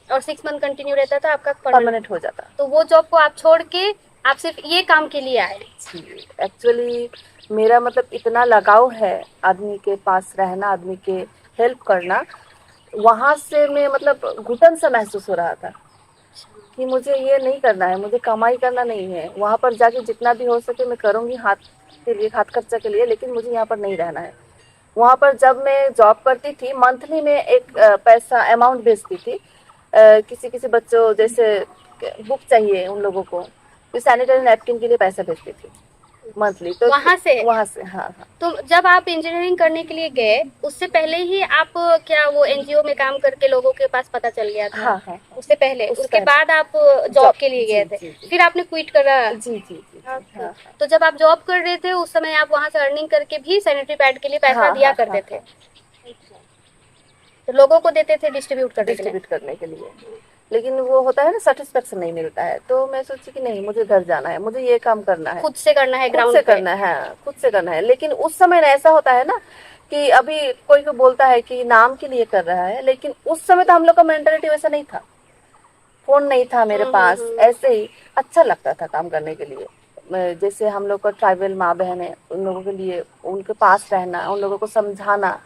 और 6 मंथ कंटिन्यू रहता था आपका, परमानेंट हो जाता। तो वो जॉब को आप छोड़ के आप सिर्फ ये काम के लिए आए? एक्चुअली मेरा मतलब इतना लगाव है आदमी के पास रहना, आदमी के हेल्प करना, वहाँ से मैं मतलब घुटन सा महसूस हो रहा था कि मुझे ये नहीं करना है, मुझे कमाई करना नहीं है। वहाँ पर जाके जितना भी हो सके मैं करूँगी हाथ खर्चा के लिए, लेकिन मुझे यहाँ पर नहीं रहना है। वहाँ पर जब मैं जॉब करती थी, मंथली में एक पैसा अमाउंट भेजती थी, किसी किसी बच्चों जैसे बुक चाहिए उन लोगों को, तो सैनिटरी नैपकिन के लिए पैसा भेजती थी मंथली। तो वहाँ से? वहाँ से, हाँ हाँ। तो जब आप इंजीनियरिंग करने के लिए गए, उससे पहले ही आप क्या वो एनजीओ में काम करके लोगों के पास पता चल गया था? हाँ हाँ। उससे पहले, उससे उसके पहले। बाद आप जॉब जॉब के लिए जी, गए थे? जी, जी। फिर आपने क्विट करा? जी जी जी, जी हाँ, हाँ। तो जब आप जॉब कर रहे थे उस समय आप वहाँ से अर्निंग करके भी सैनिटरी पैड के लिए पैसा हाँ, दिया हाँ, करते हाँ, थे? तो लोगों को देते थे डिस्ट्रीब्यूट करने के लिए? डिस्ट्रीब्यूट करने के लिए, लेकिन वो होता है ना, सेटिस्फेक्शन नहीं मिलता है। तो मैं सोची कि नहीं, मुझे घर जाना है, मुझे ये काम करना है, खुद से करना है, खुद ग्राउंड से पे। करना है, खुद से करना है। लेकिन उस समय ना ऐसा होता है ना कि अभी कोई को बोलता है कि नाम के लिए कर रहा है, लेकिन उस समय तो हम लोग का मेंटालिटी वैसा नहीं था, फोन नहीं था मेरे पास, ऐसे ही अच्छा लगता था काम करने के लिए। जैसे हम लोग का ट्राइबल माँ बहन है, उन लोगों के लिए उनके पास रहना, उन लोगों को समझाना,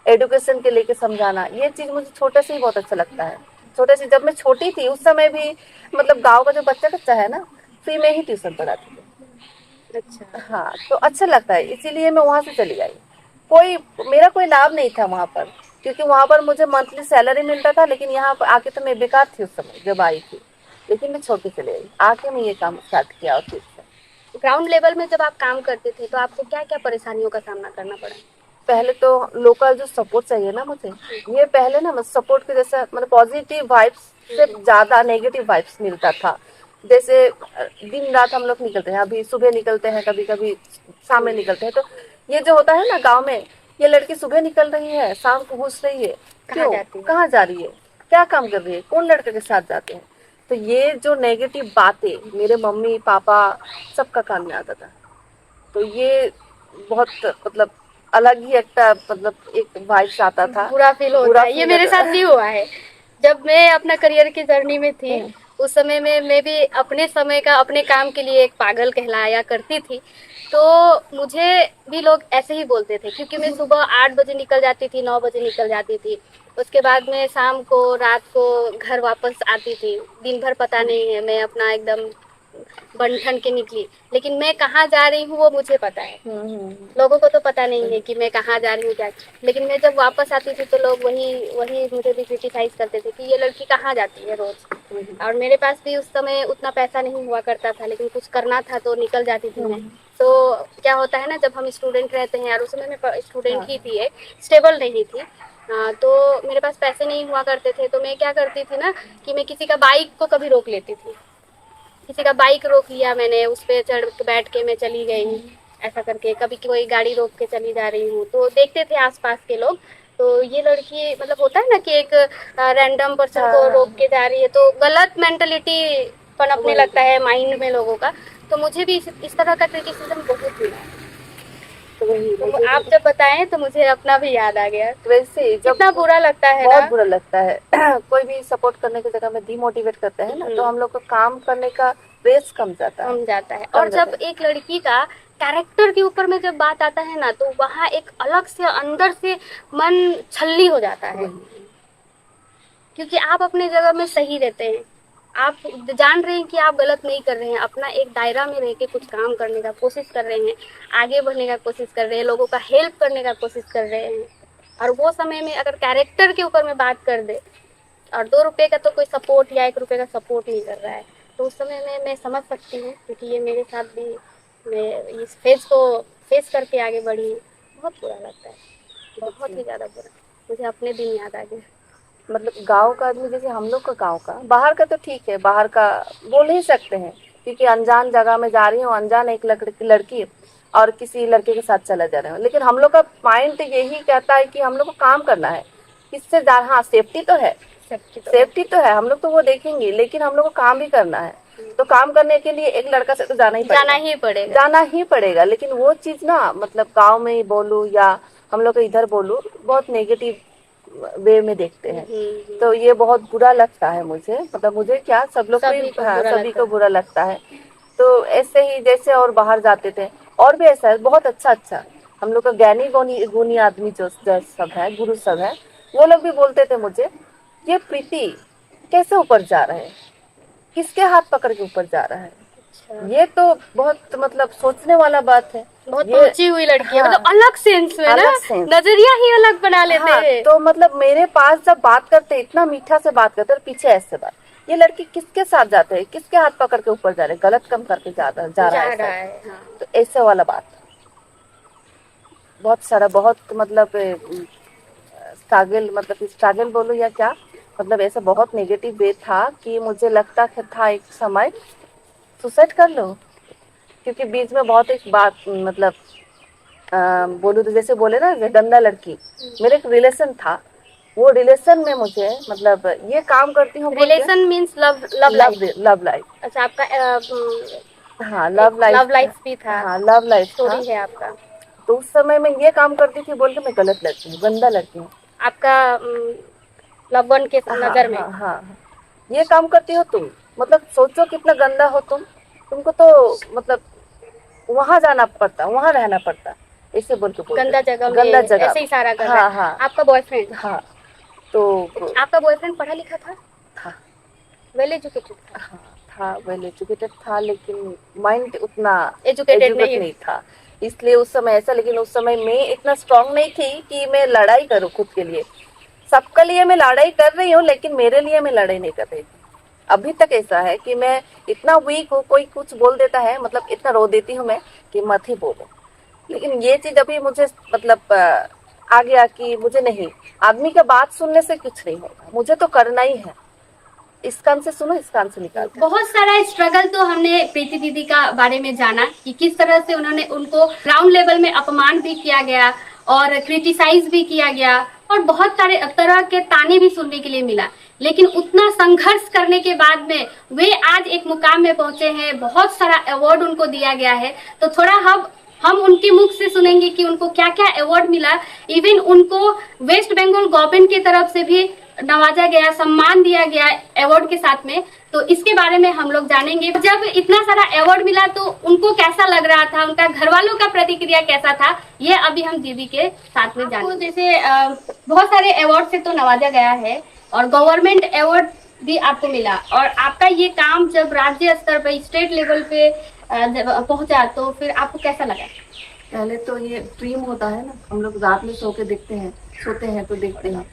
एडुकेशन के लेके समझाना, ये चीज मुझे छोटे से ही बहुत अच्छा लगता है। छोटे से, जब मैं छोटी थी उस समय भी, मतलब गांव का जो बच्चा कच्चा है ना, फ्री में ही ट्यूशन पढ़ाती थी। अच्छा। हाँ, तो अच्छा लगता है, इसीलिए मैं वहां से चली आई। कोई मेरा कोई लाभ नहीं था वहां पर, क्योंकि वहां पर मुझे मंथली सैलरी मिलता था, लेकिन यहाँ पर आके तो मैं बेकार थी उस समय जब आई थी। लेकिन मैं छोटी चली आई, आके मैं ये काम स्टार्ट किया। और फिर ग्राउंड लेवल में जब आप काम करते थे तो आपको क्या क्या परेशानियों का सामना करना पड़ा? पहले तो लोकल जो सपोर्ट चाहिए ना मुझे, ये पहले ना सपोर्ट के जैसा, मतलब पॉजिटिव वाइब्स से ज्यादा नेगेटिव वाइब्स मिलता था। जैसे दिन रात हम लोग निकलते हैं, अभी सुबह निकलते हैं, कभी कभी शाम में निकलते हैं, तो ये जो होता है ना गांव में, ये लड़की सुबह निकल रही है, शाम को घुस रही है, कहाँ क्यों, जाती है? कहाँ जा रही है, क्या काम कर रही है, कौन लड़के के साथ जाते हैं। तो ये जो नेगेटिव बातें मेरे मम्मी पापा सबका कान में आता था। तो ये बहुत, मतलब अलग ही एक, मतलब एक वाइब्स आता था, बुरा फील होता है। ये मेरे साथ भी हुआ है। जब मैं अपना करियर की जर्नी में थी, उस समय में मैं भी अपने समय का अपने काम के लिए एक पागल कहलाया करती थी। तो मुझे भी लोग ऐसे ही बोलते थे, क्योंकि मैं सुबह 8 बजे निकल जाती थी, 9 बजे निकल जाती थी। उसके बाद में शाम को, रात को घर वापस आती थी। दिन भर पता नहीं है, मैं अपना एकदम बन ठन के निकली, लेकिन मैं कहाँ जा रही हूँ वो मुझे पता है। लोगों को तो पता नहीं है कि मैं कहाँ जा रही हूँ क्या। लेकिन मैं जब वापस आती थी तो लोग वही वही मुझे भी क्रिटिसाइज करते थे कि ये लड़की कहाँ जाती है रोज। और मेरे पास भी उस समय उतना पैसा नहीं हुआ करता था, लेकिन कुछ करना था तो निकल जाती थी मैं। तो क्या होता है ना, जब हम स्टूडेंट रहते हैं, और उस समय मैं स्टूडेंट ही थी, स्टेबल नहीं थी, तो मेरे पास पैसे नहीं हुआ करते थे, तो मैं क्या करती थी ना कि मैं किसी का बाइक को कभी रोक लेती थी। किसी का बाइक रोक लिया मैंने, उस पर चढ़ बैठ के मैं चली गई, ऐसा करके। कभी कोई गाड़ी रोक के चली जा रही हूँ तो देखते थे आसपास के लोग, तो ये लड़की, मतलब होता है ना कि एक रैंडम पर्सन को रोक के जा रही है, तो गलत मेंटलिटी पनपने लगता है माइंड में लोगों का। तो मुझे भी इस तरह का क्रिटिसिज्म बहुत मिला। तो आप जब बताएं तो मुझे अपना भी याद आ गया। वैसे जब कितना बुरा लगता है बहुत ना। बुरा लगता है कोई भी सपोर्ट करने की जगह में डिमोटिवेट करते हैं ना, तो हम लोग को काम करने का रेस कम जाता है। और जब एक लड़की का कैरेक्टर के ऊपर में जब बात आता है ना, तो वहाँ एक अलग से अंदर से मन छल्ली हो जाता है, क्योंकि आप अपने जगह में सही रहते हैं, आप जान रहे हैं कि आप गलत नहीं कर रहे हैं, अपना एक दायरा में रह के कुछ काम करने का कोशिश कर रहे हैं, आगे बढ़ने का कोशिश कर रहे हैं, लोगों का हेल्प करने का कोशिश कर रहे हैं। और वो समय में अगर कैरेक्टर के ऊपर में बात कर दे, और 2 रुपए का तो कोई सपोर्ट या 1 रुपए का सपोर्ट नहीं कर रहा है, तो उस समय में मैं समझ सकती हूँ, क्योंकि ये मेरे साथ भी, मैं इस फेज को फेस करके आगे बढ़ी हूँ। बहुत बुरा लगता है, बहुत ही ज़्यादा बुरा। मुझे अपने दिन याद आ गए। मतलब गांव का आदमी, जैसे हम लोग का गांव का, बाहर का तो ठीक है, बाहर का बोल नहीं सकते हैं, क्योंकि अनजान जगह में जा रही हूँ, अनजान एक लड़की और किसी लड़के के साथ चला जा रहे हो। लेकिन हम लोग का माइंड यही कहता है कि हम लोग को काम करना है, इससे हाँ सेफ्टी तो है, सेफ्टी तो है, हम लोग तो वो देखेंगे, लेकिन हम लोग को काम भी करना है। तो काम करने के लिए एक लड़का से तो जाना ही पड़ेगा। लेकिन वो चीज ना, मतलब गांव में ही बोलूं या हम लोग इधर बोलूं, बहुत नेगेटिव वे में देखते हैं। तो ये बहुत बुरा लगता है मुझे, मतलब मुझे क्या, सब लोग सभी को बुरा लगता है। तो ऐसे ही जैसे और बाहर जाते थे, और भी ऐसा है बहुत अच्छा हम लोग का ज्ञानी गुणी आदमी जो सब है, गुरु सब है, वो लोग भी बोलते थे मुझे, ये प्रीति कैसे ऊपर जा रहा है, किसके हाथ पकड़ के ऊपर जा रहा है, ये तो बहुत मतलब सोचने वाला बात है। बहुत ये पहुंची हुई लड़की है, हाँ, मतलब अलग सेंस में ना, अलग सेंस। नजरिया ही अलग बना लेते हाँ, हैं। तो मतलब मेरे पास जब बात करते इतना मीठा से बात करते और पीछे ऐसे बात, ये लड़की किसके साथ जाते हैं, किसके हाथ पकड़ के ऊपर जा रहे, गलत काम करके जा रहा जा है रहा शायद। है, हाँ। तो ऐसे वाला बात बहुत सारा, बहुत मतलब स्ट्रगल, मतलब स्ट्रगल बोलो या क्या, मतलब ऐसा बहुत नेगेटिव वे था कि मुझे लगता था एक समय सुसाइड कर लो, क्योंकि बीच में बहुत एक बात मतलब बोलूँ तो जैसे बोले ना गंदा लड़की, मेरे एक रिलेशन था, वो रिलेशन में मुझे मतलब ये काम करती हूँ बोल के, relation means love, love love life. Love life, अच्छा, आपका हाँ लव लव लाइफ, लाइफ भी था, हाँ लव लाइफ था। स्टोरी है आपका। तो उस समय मैं ये काम करती थी बोल के मैं गलत लड़की हूँ, गंदा लड़की हूँ। आपका लव वन के हाँ नजर में। हाँ हाँ, ये काम करती हो तुम, मतलब सोचो कितना गंदा हो तुम, तुमको तो मतलब वहां जाना पड़ता, वहां रहना पड़ता, ऐसे बोल के बोलते गंदा जगह में गंदा जगह। ऐसे इशारा कर रहा हाँ है हाँ आपका बॉयफ्रेंड। हाँ, तो आपका बॉयफ्रेंड पढ़ा लिखा था, था, वेल एजुकेटेड था? हाँ था, वेल एजुकेटेड था, लेकिन माइंड उतना एजुकेटेड नहीं एजुकेट है। नहीं था, इसलिए उस समय ऐसा। लेकिन उस समय मैं इतना स्ट्रांग नहीं थी कि मैं लड़ाई करूँ खुद के लिए, सबके लिए मैं लड़ाई कर रही हूँ, लेकिन मेरे लिए मैं लड़ाई नहीं कर रही थी। अभी तक ऐसा है कि मैं इतना वीक हूँ, कोई कुछ बोल देता है मतलब इतना रो देती हूँ मैं कि मत ही बोलो। लेकिन ये चीज अभी मुझे मतलब आ गया कि मुझे नहीं, आदमी का बात सुनने से कुछ नहीं होगा, मुझे तो करना ही है, इस कान से सुनो इस कान से निकाल दो। बहुत सारा स्ट्रगल तो हमने प्रीति दीदी का बारे में जाना कि किस तरह से उन्होंने, उनको ग्राउंड लेवल में अपमान भी किया गया और क्रिटिसाइज भी किया गया और बहुत सारे तरह के ताने भी सुनने के लिए मिला, लेकिन उतना संघर्ष करने के बाद में वे आज एक मुकाम में पहुंचे हैं, बहुत सारा अवार्ड उनको दिया गया है। तो थोड़ा हम उनके मुख से सुनेंगे कि उनको क्या क्या अवार्ड मिला। इवन उनको वेस्ट बंगाल गवर्नमेंट की तरफ से भी नवाजा गया, सम्मान दिया गया अवार्ड के साथ में। तो इसके बारे में हम लोग जानेंगे। जब इतना सारा अवार्ड मिला तो उनको कैसा लग रहा था, उनका घर वालों का प्रतिक्रिया कैसा था, ये अभी हम दीदी के साथ में जानेंगे। जैसे बहुत सारे अवार्ड से तो नवाजा गया है और गवर्नमेंट अवार्ड भी आपको मिला, और आपका ये काम जब राज्य स्तर पे, स्टेट लेवल पे जब पहुंचा तो फिर आपको कैसा लगा? पहले तो ये ड्रीम होता है ना, हम लोग रात में सो के देखते हैं, सोते हैं तो देखते हैं,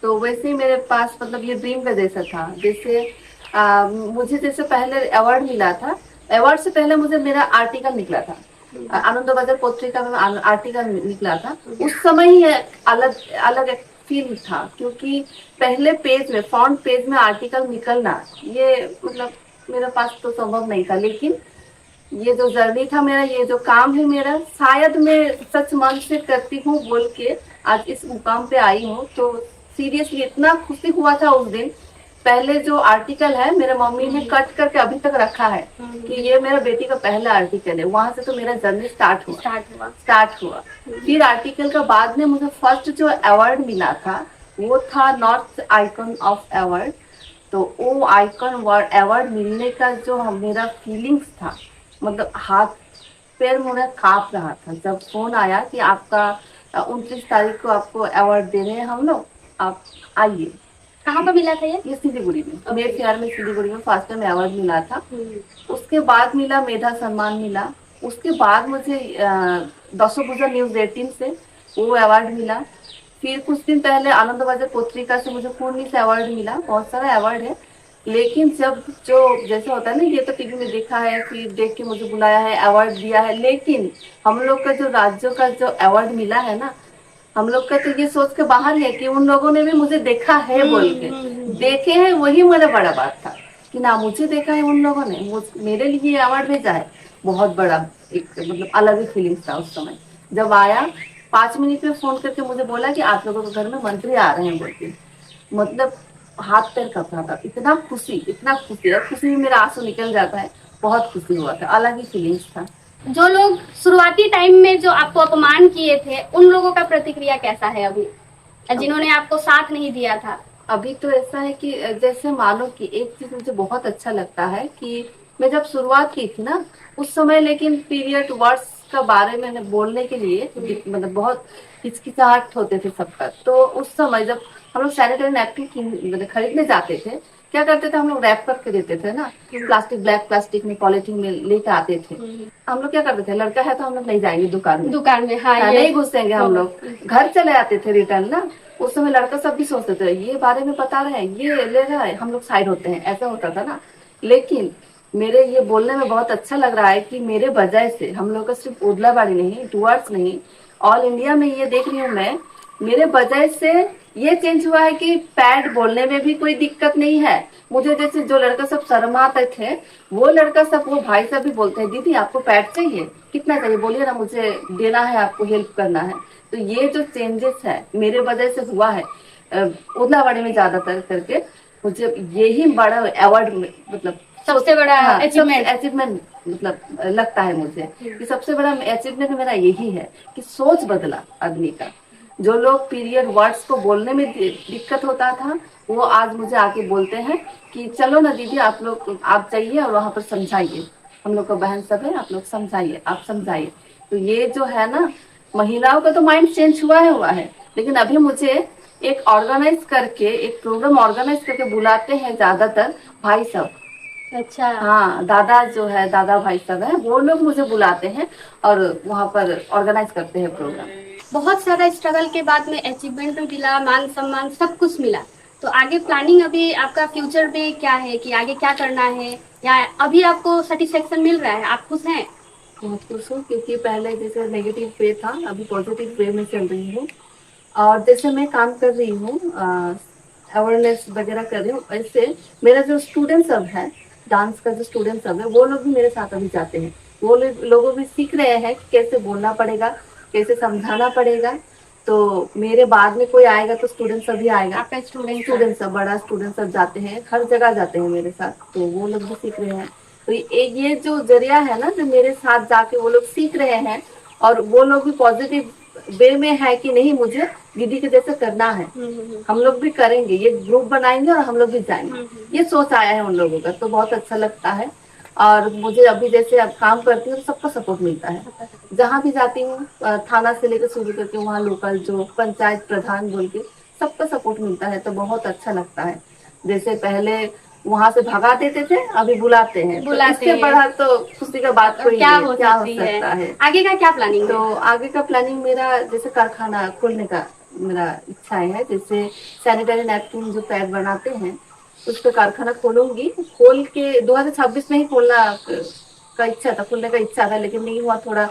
तो वैसे ही मेरे पास मतलब ये ड्रीम का जैसा था। जैसे मुझे जैसे पहले अवार्ड मिला था, अवार्ड से पहले मुझे मेरा आर्टिकल निकला था, आनंद बाजार पत्रिका में आर्टिकल निकला था। उस समय ही अलग अलग एक फील था, क्योंकि पहले पेज में, फ्रंट पेज में आर्टिकल निकलना ये मतलब मेरे पास तो संभव नहीं था। लेकिन ये जो जर्नी था मेरा, ये जो काम है मेरा, शायद मैं सच मन से करती हूँ बोल के आज इस मुकाम पे आई हूँ। तो सीरियसली इतना खुशी हुआ था उस दिन। पहले जो आर्टिकल है मेरे मम्मी ने कट करके अभी तक रखा है कि ये मेरा बेटी का पहला आर्टिकल है। वहां से तो मेरा जर्नी स्टार्ट हुआ। फिर आर्टिकल का बाद में मुझे फर्स्ट जो अवार्ड मिला था वो था नॉर्थ आइकन ऑफ अवार्ड। तो वो आइकन अवार्ड मिलने का जो मेरा फीलिंग्स था, मतलब हाथ पैर मेरा कांप रहा था जब फोन आया कि आपका 29 तारीख को आपको अवार्ड दे रहे हैं हम लोग, आप आइए। कहाँ पर मिला था ये? सिलीगुड़ी में, मेरे ख्याल में सिलीगुड़ी में फर्स्ट टाइम अवार्ड मिला था। उसके बाद मिला मेधा सम्मान मिला। उसके बाद मुझे दशभुजा न्यूज 18 से वो अवार्ड मिला। फिर कुछ दिन पहले आनंद बाजार पत्रिका से मुझे पूर्णी से अवार्ड मिला। बहुत सारा अवार्ड है, लेकिन जब जो जैसे होता है ना, ये तो टीवी में देखा है, फिर देख के मुझे बुलाया है, अवार्ड दिया है, लेकिन हम लोग का जो राज्यों का जो अवार्ड मिला है ना, हम लोग का तो ये सोच के बाहर है कि उन लोगों ने भी मुझे देखा है बोल के, देखे हैं, वही मेरा बड़ा बात था कि ना मुझे देखा है उन लोगों ने, मेरे लिए अवार्ड भेजा है। बहुत बड़ा एक मतलब अलग ही फीलिंग था उस समय। जब आया 5 मिनट में फोन करके मुझे बोला कि आप लोगों के घर में मंत्री आ रहे हैं बोल के, मतलब हाथ पैर कप रहा था, इतना खुशी है, खुशी में मेरा आंसू निकल जाता है। बहुत खुशी हुआ था, अलग ही फीलिंग्स था। जो लोग शुरुआती टाइम में जो आपको अपमान किए थे, उन लोगों का प्रतिक्रिया कैसा है अभी, जिन्होंने आपको साथ नहीं दिया था? अभी तो ऐसा है कि जैसे मानो कि एक चीज मुझे बहुत अच्छा लगता है कि मैं जब शुरुआत की थी ना उस समय, लेकिन पीरियड वर्ड्स का बारे में बोलने के लिए मतलब बहुत हिचकिचाहट होते थे सबका। तो उस समय जब हम लोग सैनिटरी नैपकिन खरीदने जाते थे क्या करते थे हम लोग, रैप करके देते थे ना, प्लास्टिक, ब्लैक प्लास्टिक में, पॉलिथीन में लेके आते थे। हम लोग क्या करते थे, लड़का है तो हम लोग नहीं जाएंगे दुकान में, दुकान में, हाँ, ये नहीं घुसेंगे हम लोग, घर चले आते थे रिटर्न ना। उस समय लड़का सब भी सोचते थे ये बारे में बता रहे हैं, ये ले रहा है, हम लोग साइड होते हैं, ऐसा होता था ना। लेकिन मेरे ये बोलने में बहुत अच्छा लग रहा है कि मेरे वजह से हम लोग का सिर्फ ओदलाबाड़ी नहीं, डुअर्स नहीं, ऑल इंडिया में ये देख रही हूँ मैं, मेरे वजह से ये चेंज हुआ है कि पैड बोलने में भी कोई दिक्कत नहीं है। मुझे जैसे जो लड़का सब शर्माते थे, वो लड़का सब, वो भाई सब भी बोलते हैं दीदी आपको पैड चाहिए, कितना चाहिए बोलिए ना, मुझे देना है, आपको हेल्प करना है। तो ये जो चेंजेस है मेरे वजह से हुआ है उदलाबाड़ी में ज्यादातर करके, मुझे यही बड़ा अवार्ड मतलब सबसे बड़ा अचीवमेंट अचीवमेंट मतलब लगता है मुझे कि सबसे बड़ा अचीवमेंट मेरा यही है कि सोच बदला आदमी का। जो लोग पीरियड वर्ड्स को बोलने में दिक्कत होता था, वो आज मुझे आके बोलते हैं कि चलो ना दीदी आप लोग, आप जाइए और वहां पर समझाइए, हम लोग का बहन सब है, आप लोग समझाइए, आप समझाइए। तो ये जो है ना, महिलाओं का तो माइंड चेंज हुआ है, लेकिन अभी मुझे एक ऑर्गेनाइज करके, एक प्रोग्राम ऑर्गेनाइज करके बुलाते हैं ज्यादातर भाई सब। अच्छा, हाँ, दादा जो है, दादा भाई सब है, वो लोग मुझे बुलाते हैं और वहाँ पर ऑर्गेनाइज करते हैं प्रोग्राम। बहुत सारा स्ट्रगल के बाद में अचीवमेंट भी मिला, मान सम्मान सब कुछ मिला। तो आगे प्लानिंग अभी आपका फ्यूचर में क्या है कि आगे क्या करना है, या अभी आपको सेटिस्फेक्शन मिल रहा है, आप खुश हैं? बहुत खुश हूँ क्योंकि पहले जैसे नेगेटिव वे था, अभी पॉजिटिव वे में चल रही हूँ। और जैसे मैं काम कर रही हूँ, अवेयरनेस वगैरह कर रही हूँ, ऐसे मेरा जो स्टूडेंट सब है, डांस का जो स्टूडेंट सब है, वो लोग भी मेरे साथ अभी जाते हैं। वो लोगों भी सीख रहे हैं कि कैसे बोलना पड़ेगा, कैसे समझाना पड़ेगा। तो मेरे बाद में कोई आएगा तो स्टूडेंट सब भी आएगा, आपका स्टूडेंट सब, बड़ा स्टूडेंट सब जाते हैं, हर जगह जाते हैं मेरे साथ, तो वो लोग भी सीख रहे हैं। तो ये जो जरिया है ना, जो मेरे साथ जाके वो लोग सीख रहे हैं, और वो लोग भी पॉजिटिव वे में है कि नहीं मुझे दीदी के जैसे करना है, हम लोग भी करेंगे, ये ग्रुप बनाएंगे और हम लोग भी जाएंगे, ये सोच आया है उन लोगों का, तो बहुत अच्छा लगता है। और मुझे अभी जैसे अब काम करती हूँ तो सबका सपोर्ट मिलता है, जहाँ भी जाती हूँ, थाना से लेकर शुरू करके वहाँ लोकल जो पंचायत प्रधान बोल के सबका सपोर्ट मिलता है, तो बहुत अच्छा लगता है। जैसे पहले वहां से भगा देते थे, अभी बुलाते हैं, तो इससे बड़ा तो खुशी का बात कोई क्या नहीं, हो क्या हो सकती सकता है। आगे का क्या प्लानिंग तो आगे का प्लानिंग मेरा जैसे कारखाना खोलने का मेरा इच्छाएं है, जैसे सैनिटरी नैपकिन जो पैड बनाते हैं उस पर कारखाना खोलूंगी, खोल के 2026 में ही खोलना का इच्छा था, खोलने का इच्छा था, लेकिन नहीं हुआ, थोड़ा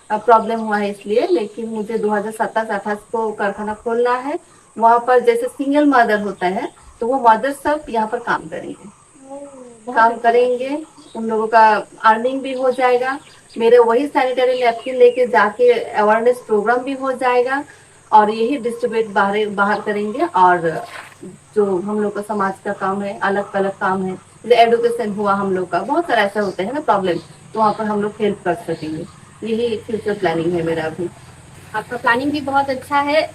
प्रॉब्लम हुआ है इसलिए। लेकिन मुझे 2027-28 को कारखाना खोलना है। वहाँ पर जैसे सिंगल मदर होता है, तो वो मदर सब यहाँ पर काम करेंगे, काम करेंगे, उन लोगों का अर्निंग भी हो जाएगा, मेरे वही सैनिटरी नैपकिन लेके जाके अवेयरनेस प्रोग्राम भी हो जाएगा, और यही डिस्ट्रीब्यूट बाहर बाहर करेंगे। और जो हम लोग का समाज का काम है, अलग अलग काम है, जैसे एडुकेशन हुआ, हम लोग का बहुत सारा ऐसा होता है ना प्रॉब्लम, तो वहाँ पर हम लोग हेल्प कर सकेंगे। यही फ्यूचर प्लानिंग है मेरा अभी। आपका प्लानिंग भी बहुत अच्छा है।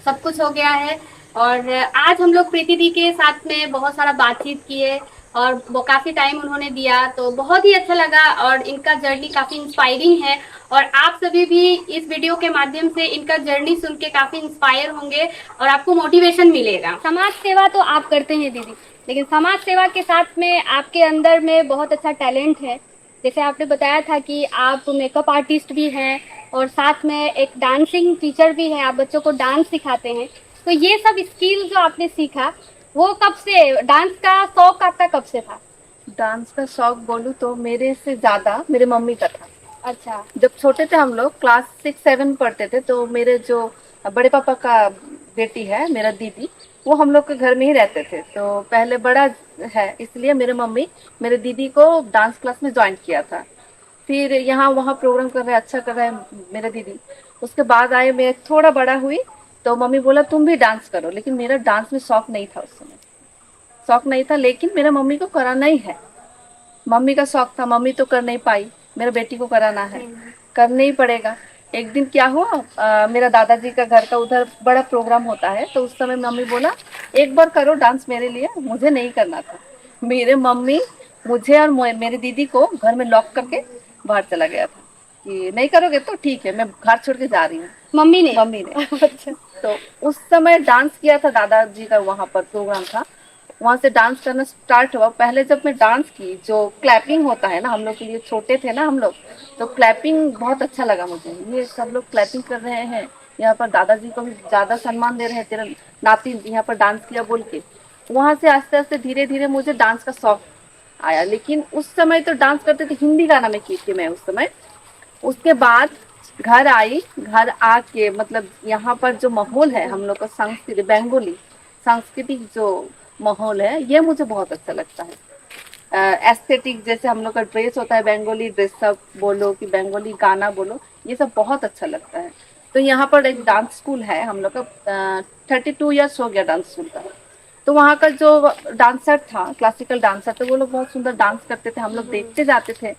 सब कुछ हो गया है। और आज हम लोग प्रीति दी के साथ में बहुत सारा बातचीत किए, और वो काफ़ी टाइम उन्होंने दिया, तो बहुत ही अच्छा लगा। और इनका जर्नी काफ़ी इंस्पायरिंग है, और आप सभी भी इस वीडियो के माध्यम से इनका जर्नी सुन के काफ़ी इंस्पायर होंगे और आपको मोटिवेशन मिलेगा। समाज सेवा तो आप करते हैं दीदी, लेकिन समाज सेवा के साथ में आपके अंदर में बहुत अच्छा टैलेंट है। जैसे आपने बताया था कि आप मेकअप आर्टिस्ट भी हैं, और साथ में एक डांसिंग टीचर भी हैं, आप बच्चों को डांस सिखाते हैं। तो ये सब स्किल जो आपने सीखा, वो कब से, डांस का शौक आपका कब से था? डांस का शौक बोलूँ तो मेरे से ज्यादा मेरे मम्मी का था। अच्छा। जब छोटे थे हम लोग, क्लास 6-7 पढ़ते थे, तो मेरे जो बड़े पापा का बेटी है, मेरा दीदी, वो हम लोग के घर में ही रहते थे। तो पहले बड़ा है इसलिए मेरे मम्मी मेरे दीदी को डांस क्लास में ज्वाइन किया था। फिर यहाँ वहाँ प्रोग्राम कर रहे हैं, अच्छा कर रहा है मेरा दीदी। उसके बाद आए, मैं थोड़ा बड़ा हुई तो मम्मी बोला तुम भी डांस करो, लेकिन मेरा डांस में शौक नहीं था, उस समय शौक नहीं था, लेकिन मेरा मम्मी को कराना ही है, मम्मी का शौक था, मम्मी तो कर नहीं पाई, मेरा बेटी को कराना है, करना ही पड़ेगा। एक दिन क्या हुआ, मेरा दादाजी का घर का उधर बड़ा प्रोग्राम होता है, तो उस समय मम्मी बोला एक बार करो डांस मेरे लिए, मुझे नहीं करना था। मेरे मम्मी मुझे और मेरी दीदी को घर में लॉक करके बाहर चला गया था कि नहीं करोगे तो ठीक है, मैं घर छोड़ के जा रही हूँ। मम्मी ने अच्छा। तो उस समय डांस किया था, दादाजी का वहाँ पर प्रोग्राम था, वहाँ से डांस करना स्टार्ट हुआ। पहले जब मैं डांस की, जो क्लैपिंग होता है ना, हम लोग के लिए छोटे थे ना हम लोग, तो क्लैपिंग बहुत अच्छा लगा मुझे। ये सब लोग क्लैपिंग कर रहे हैं, यहाँ पर दादाजी को भी ज़्यादा सम्मान दे रहे हैं, तेरा नाती यहाँ पर डांस किया बोल के। वहाँ से आस्ते आस्ते धीरे धीरे मुझे डांस का शौक आया। लेकिन उस समय तो डांस करते थे, हिंदी गाना में की थी मैं उस समय। उसके बाद घर आई, घर आके मतलब यहाँ पर जो माहौल है हम लोग का, संस्कृति बंगाली सांस्कृतिक जो माहौल है, ये मुझे बहुत अच्छा लगता है। एस्थेटिक जैसे हम लोग का ड्रेस होता है, बंगाली ड्रेसअप बोलो कि बंगाली गाना बोलो, ये सब बहुत अच्छा लगता है। तो यहाँ पर एक डांस स्कूल है हम लोग का, 32 ईयर्स हो गया डांस स्कूल का। तो वहाँ का जो डांसर था, क्लासिकल डांसर, तो वो लोग बहुत सुंदर डांस करते थे, हम लोग देखते जाते थे।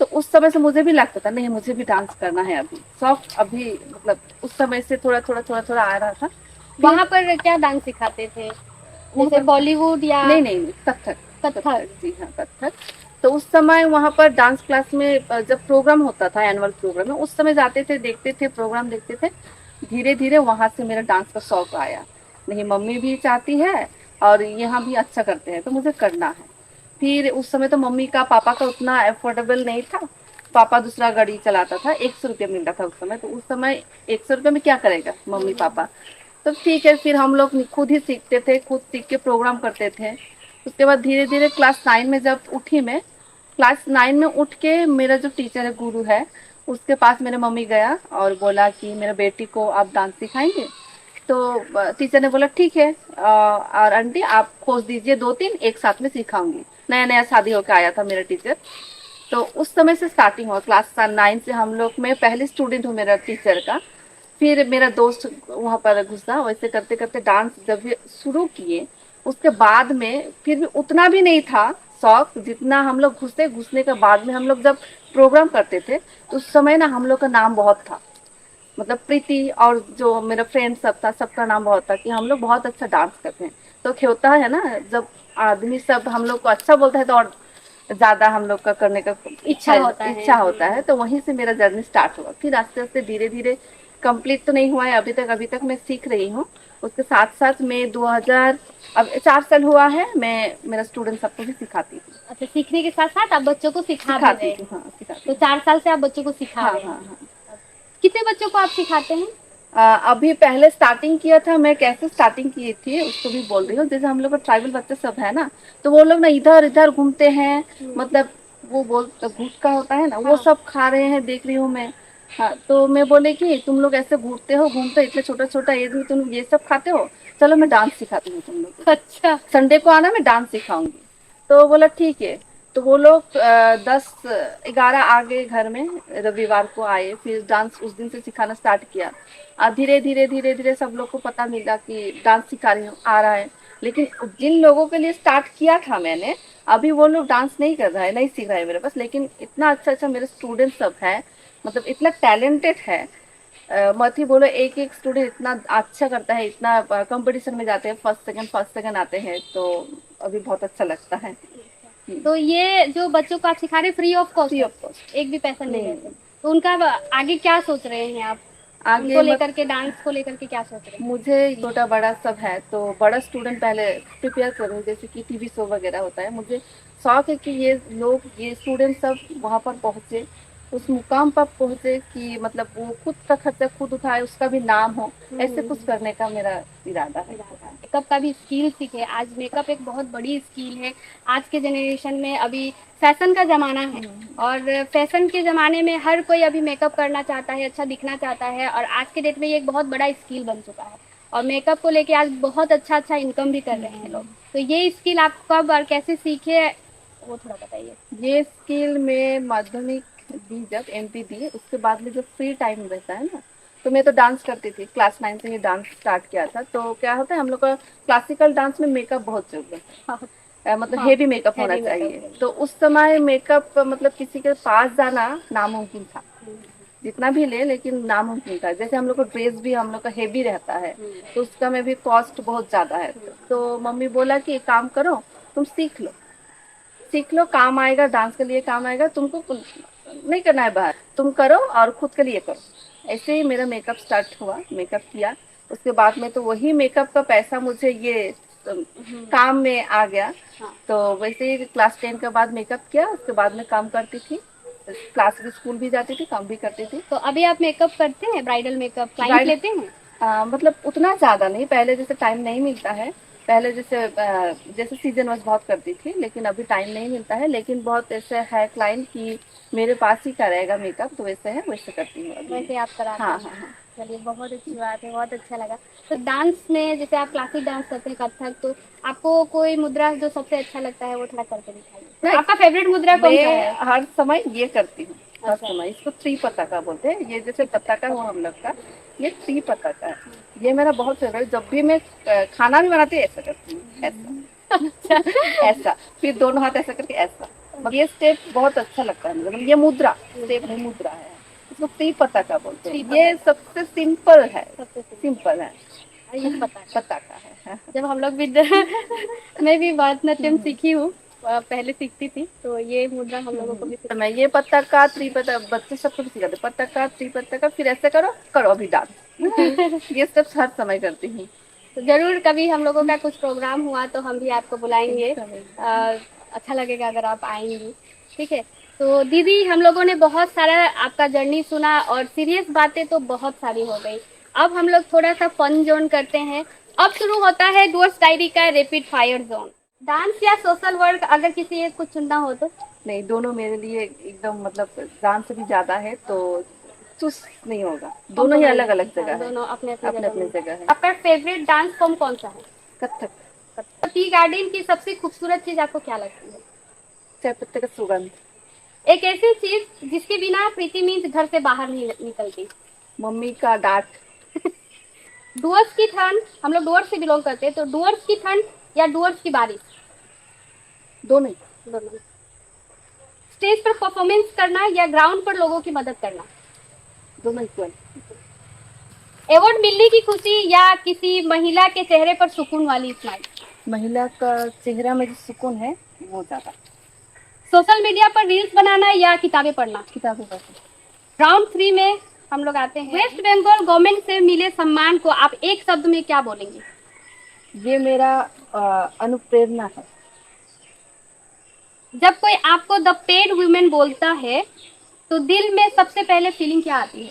तो उस समय से मुझे भी लगता था नहीं मुझे भी डांस करना है। अभी शौक अभी मतलब उस समय से थोड़ा थोड़ा थोड़ा थोड़ा आ रहा था। वहाँ पर क्या डांस सिखाते थे, जैसे बॉलीवुड या नहीं नहीं नहीं, कथक। कथक? जी हाँ, कथक। तो उस समय वहाँ पर डांस क्लास में जब प्रोग्राम होता था, एनुअल प्रोग्राम में, उस समय जाते थे, देखते थे, प्रोग्राम देखते थे। धीरे धीरे वहाँ से मेरा डांस का शौक आया। नहीं मम्मी भी चाहती है और यहाँ भी अच्छा करते हैं तो मुझे करना है। फिर उस समय तो मम्मी का पापा का उतना अफोर्डेबल नहीं था। पापा दूसरा गाड़ी चलाता था, 100 रुपया मिलता था उस समय। तो उस समय 100 रुपये में क्या करेगा मम्मी पापा। तो ठीक है, फिर हम लोग खुद ही सीखते थे, खुद सीख के प्रोग्राम करते थे। उसके बाद धीरे धीरे क्लास 9 में जब उठी मैं, क्लास 9 में उठ के मेरा जो टीचर है, गुरु है, उसके पास मेरे मम्मी गया और बोला कि मेरा बेटी को आप डांस सिखाएंगे। तो टीचर ने बोला ठीक है, और आंटी आप खोज दीजिए 2-3, एक साथ में सिखाऊंगी। नया नया शादी होकर आया था मेरा टीचर। तो उस समय से स्टार्टिंग हुआ, क्लास 9 से हम लोग, मैं पहले स्टूडेंट हूँ मेरा टीचर का। फिर मेरा दोस्त वहाँ पर घुसा, वैसे करते करते डांस जब भी शुरू किए, उसके बाद में फिर भी उतना भी नहीं था शौक जितना हम लोग घुसने के बाद में हम लोग जब प्रोग्राम करते थे, तो उस समय ना हम लोग का नाम बहुत था। मतलब प्रीति और जो मेरा फ्रेंड सब था, सबका नाम बहुत था कि हम लोग बहुत अच्छा डांस करते हैं। तो क्या होता है ना, जब आदमी सब हम लोग को अच्छा बोलता है तो और ज्यादा हम लोग का करने का इच्छा होता है। तो वहीं से मेरा जर्नी स्टार्ट हुआ। फिर आस्ते आस्ते धीरे धीरे, कंप्लीट तो नहीं हुआ है अभी तक मैं सीख रही हूँ। उसके साथ साथ मैं 2000, अब 4 साल हुआ है, मैं मेरा स्टूडेंट सबको भी सिखाती हूँ। अच्छा, सीखने के साथ साथ आप बच्चों को सिखा भी सिखाती रहे हूँ, हैं। हाँ सिखाती तो हूँ। 4 साल से आप बच्चों को सिखा हाँ रहे हैं। हाँ हाँ। कितने बच्चों को आप सिखाते हैं? अभी पहले स्टार्टिंग किया था मैं, कैसे स्टार्टिंग की थी उसको भी बोल रही हूँ। जैसे हम लोग का ट्राइबल बच्चे सब है ना, तो वो लोग ना इधर इधर घूमते हैं, मतलब वो बोल गुटखा होता है ना, वो हाँ। सब खा रहे हैं, देख रही हूँ मैं। हाँ, तो मैं बोले कि तुम लोग ऐसे घूमते हो, इतने छोटा छोटा एज में तुम ये सब खाते हो, चलो मैं डांस सिखाती हूँ तुम लोग को। अच्छा। संडे को आना, मैं डांस सिखाऊंगी। तो बोला ठीक है। तो वो लोग 10-11 आ गए घर में, रविवार को आए, फिर डांस उस दिन से सिखाना स्टार्ट किया। धीरे धीरे धीरे धीरे सब लोग को पता मिला कि डांस सिखा रही हूँ, आ रहा है। लेकिन जिन लोगों के लिए स्टार्ट किया था मैंने, अभी वो लोग डांस नहीं कर रहा है, नहीं सीख रहा है मेरे पास। लेकिन इतना अच्छा अच्छा मेरे स्टूडेंट सब है, मतलब इतना टैलेंटेड है। मत ही बोलो, एक एक स्टूडेंट इतना अच्छा करता है, इतना कंपटीशन में जाते हैं, फर्स्ट सेकंड आते हैं। तो अभी बहुत अच्छा लगता है। तो ये जो बच्चों को आप सिखा रहे हैं free of cost? Free of cost, एक भी पैसा नहीं नहीं। लेते? तो उनका आगे क्या सोच रहे हैं आप? आगे उनको लेकर के, डांस को लेकर के क्या सोच रहे हैं? मुझे छोटा बड़ा सब है, तो बड़ा स्टूडेंट पहले प्रिपेयर करूँ, जैसे कि टीवी शो वगैरह होता है। मुझे शौक है कि ये लोग, ये स्टूडेंट सब वहाँ पर पहुँचे, उस मुकाम पर पहुँचे कि मतलब वो खुद का खर्चा खुद उठाए, उसका भी नाम हो। ऐसे कुछ करने का मेरा इरादा है। मेकअप का भी स्किल सीखे। आज मेकअप एक बहुत बड़ी स्किल है। आज के जनरेशन में अभी फैशन का ज़माना है, और फैशन के ज़माने में हर कोई अभी मेकअप करना चाहता है, अच्छा दिखना चाहता है, और आज के डेट में ये एक बहुत बड़ा स्किल बन चुका है। और मेकअप को लेके आज बहुत अच्छा इनकम भी कर रहे हैं लोग। तो ये स्किल आप कब और कैसे सीखे, वो थोड़ा बताइए। ये स्किल में माध्यमिक दी, जब MP दी, उसके बाद में जब फ्री टाइम रहता है ना, तो मैं तो डांस करती थी। क्लास 9 से ही डांस स्टार्ट किया था। तो क्या होता है, हम लोग का क्लासिकल डांस में मेकअप बहुत जरूरत है, मतलब हेवी मेकअप होना चाहिए। तो उस समय मेकअप मतलब किसी के पास जाना नामुमकिन था, जितना भी ले, लेकिन नामुमकिन था। जैसे हम लोग को ड्रेस भी हम लोग का हेवी रहता है, तो उसका में भी कॉस्ट बहुत ज्यादा है। तो मम्मी बोला कि एक काम करो, तुम सीख लो, काम आएगा, डांस के लिए काम आएगा, तुमको नहीं करना है बाहर, तुम करो और खुद के लिए करो। ऐसे ही मेरा मेकअप स्टार्ट हुआ, मेकअप किया। उसके बाद में तो वही मेकअप का पैसा मुझे ये काम में आ गया। हाँ। तो वैसे ही क्लास 10 के बाद मेकअप किया, उसके बाद में काम करती थी, क्लास भी स्कूल भी जाती थी, काम भी करती थी। तो अभी आप मेकअप करते हैं, ब्राइडल मेकअप क्लाइंट ब्राइड लेते हैं? मतलब उतना ज़्यादा नहीं, पहले जैसे टाइम नहीं मिलता है, पहले जैसे सीजन वाइज बहुत करती थी, लेकिन अभी टाइम नहीं मिलता है। लेकिन बहुत ऐसे है क्लाइंट कि मेरे पास ही करेगा मेकअप, तो वैसे है, वैसे करती हूँ अभी। वैसे आप कराते हाँ हैं? हाँ हाँ। चलिए, बहुत अच्छी बात है, बहुत अच्छा लगा। तो डांस में जैसे आप क्लासिक डांस करते हैं, कथक, तो आपको कोई मुद्रा जो सबसे अच्छा लगता है वो थोड़ा करके दिखाइए। नहीं, आपका फेवरेट मुद्रा कौन सा मैं है? हर समय ये करती हूँ, हर अच्छा। समय। इसको त्रिपताका बोलते हैं, ये जैसे पताका हुआ हम लोग का, ये त्रिपताका है। ये मेरा बहुत फेवरेट, जब भी मैं खाना भी बनाती हूँ ऐसा करती हूँ, ऐसा ऐसा, फिर दोनों हाथ ऐसा करके ऐसा। ये स्टेप बहुत अच्छा लगता है मुझे, मतलब ये मुद्रा स्टेप नहीं, मुद्रा है, इसको त्रिपताका बोलते हैं। ये सबसे सिंपल है, सबसे सिंपल है, ये पताका है। जब हम लोग भी मैं भी भरतनाट्यम सीखी हूँ, पहले सीखती थी, तो ये मुद्रा हम लोगों को भी तो मैं ये पताका त्रिपताका बच्चे सबको भी सिखाते, पताका त्रिपताका, फिर ऐसे करो, करो अभी डांस। ये सब हर समय करती हूँ। तो जरूर कभी हम लोगों का कुछ प्रोग्राम हुआ तो हम भी आपको बुलाएंगे। अच्छा लगेगा अगर आप आएंगी, ठीक है? तो दीदी, हम लोगों ने बहुत सारा आपका जर्नी सुना और सीरियस बातें तो बहुत सारी हो गई। अब हम लोग थोड़ा सा फन जोन करते हैं। अब शुरू होता है डुअर्स डायरी का रैपिड फायर जोन। डांस या सोशल वर्क, अगर किसी एक कुछ चुनना हो तो? नहीं, दोनों मेरे लिए एकदम मतलब जान से भी ज्यादा है, तो चूज नहीं होगा। दोनों ही अलग अलग जगह है, दोनों अपने अपने अपने जगह है। आपका फेवरेट डांस फॉर्म कौन सा है? कथक। टी गार्डन की सबसे खूबसूरत चीज आपको क्या लगती है? चाय पत्ते का सुगंध। एक ऐसी चीज जिसके बिना प्रीति मीन्स घर से बाहर नहीं निकलती? मम्मी का डांट। डुअर्स की ठंड, हम लोग डुअर्स से बिलोंग करते हैं, तो डुअर्स की ठंड या डुअर्स की बारिश? दोनों ही। दोनों। स्टेज पर परफॉर्मेंस करना या ग्राउंड पर लोगों की मदद करना? दोनों इक्वल। अवार्ड मिलने की खुशी या किसी महिला के चेहरे पर सुकून वाली स्माइल? महिला का चेहरा में जो सुकून है वो ज्यादा। सोशल मीडिया पर रील्स बनाना या किताबें पढ़ना? किताबें पढ़ती। राउंड 3 में हम लोग आते हैं। वेस्ट बंगाल गवर्नमेंट से मिले सम्मान को आप एक शब्द में क्या बोलेंगे? ये मेरा अनुप्रेरणा है। जब कोई आपको द पेड वुमेन बोलता है तो दिल में सबसे पहले फीलिंग क्या आती है?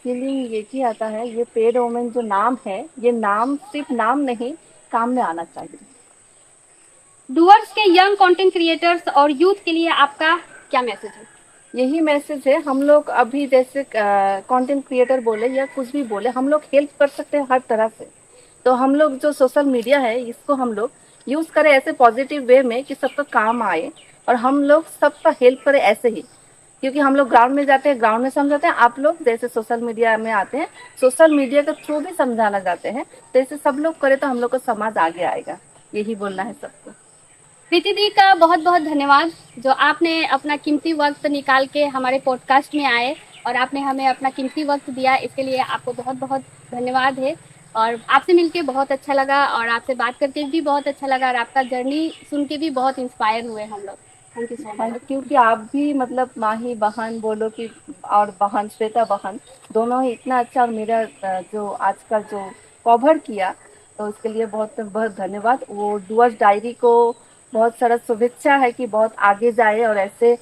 फीलिंग ये की आता है, ये पेड वुमेन जो नाम है, ये नाम सिर्फ नाम नहीं, काम में आना चाहिए। डुअर्स के यंग कंटेंट क्रिएटर्स और यूथ के लिए आपका क्या मैसेज है? यही मैसेज है, हम लोग अभी जैसे कंटेंट क्रिएटर बोले या कुछ भी बोले, हम लोग हेल्प कर सकते हैं हर तरह से। तो हम लोग जो सोशल मीडिया है, इसको हम लोग यूज करें ऐसे पॉजिटिव वे में कि सबका काम आए, और हम लोग सबका हेल्प करें ऐसे ही। क्योंकि हम लोग ग्राउंड में जाते हैं, ग्राउंड में समझाते हैं, आप लोग जैसे सोशल मीडिया में आते हैं, सोशल मीडिया के थ्रू भी समझाना चाहते हैं, तो ऐसे सब लोग करें तो हम लोग का समाज आगे आएगा। यही बोलना है सबको। प्रीति दी का बहुत बहुत धन्यवाद, जो आपने अपना कीमती वक्त निकाल के हमारे पॉडकास्ट में आए और आपने हमें अपना कीमती वक्त दिया, इसके लिए आपको बहुत बहुत धन्यवाद है। और आपसे मिलके बहुत अच्छा लगा और आपसे बात करके भी बहुत अच्छा लगा और आपका जर्नी सुन के भी बहुत इंस्पायर हुए हम लोग। Thank you so much. क्योंकि आप भी मतलब माही बहन बोलो कि, और बहन श्वेता बहन, दोनों ही इतना अच्छा, और मेरा जो आजकल जो कवर किया, तो उसके लिए बहुत बहुत धन्यवाद। वो डुअर्स डायरी को बहुत सारा शुभेच्छा है कि बहुत आगे जाए और ऐसे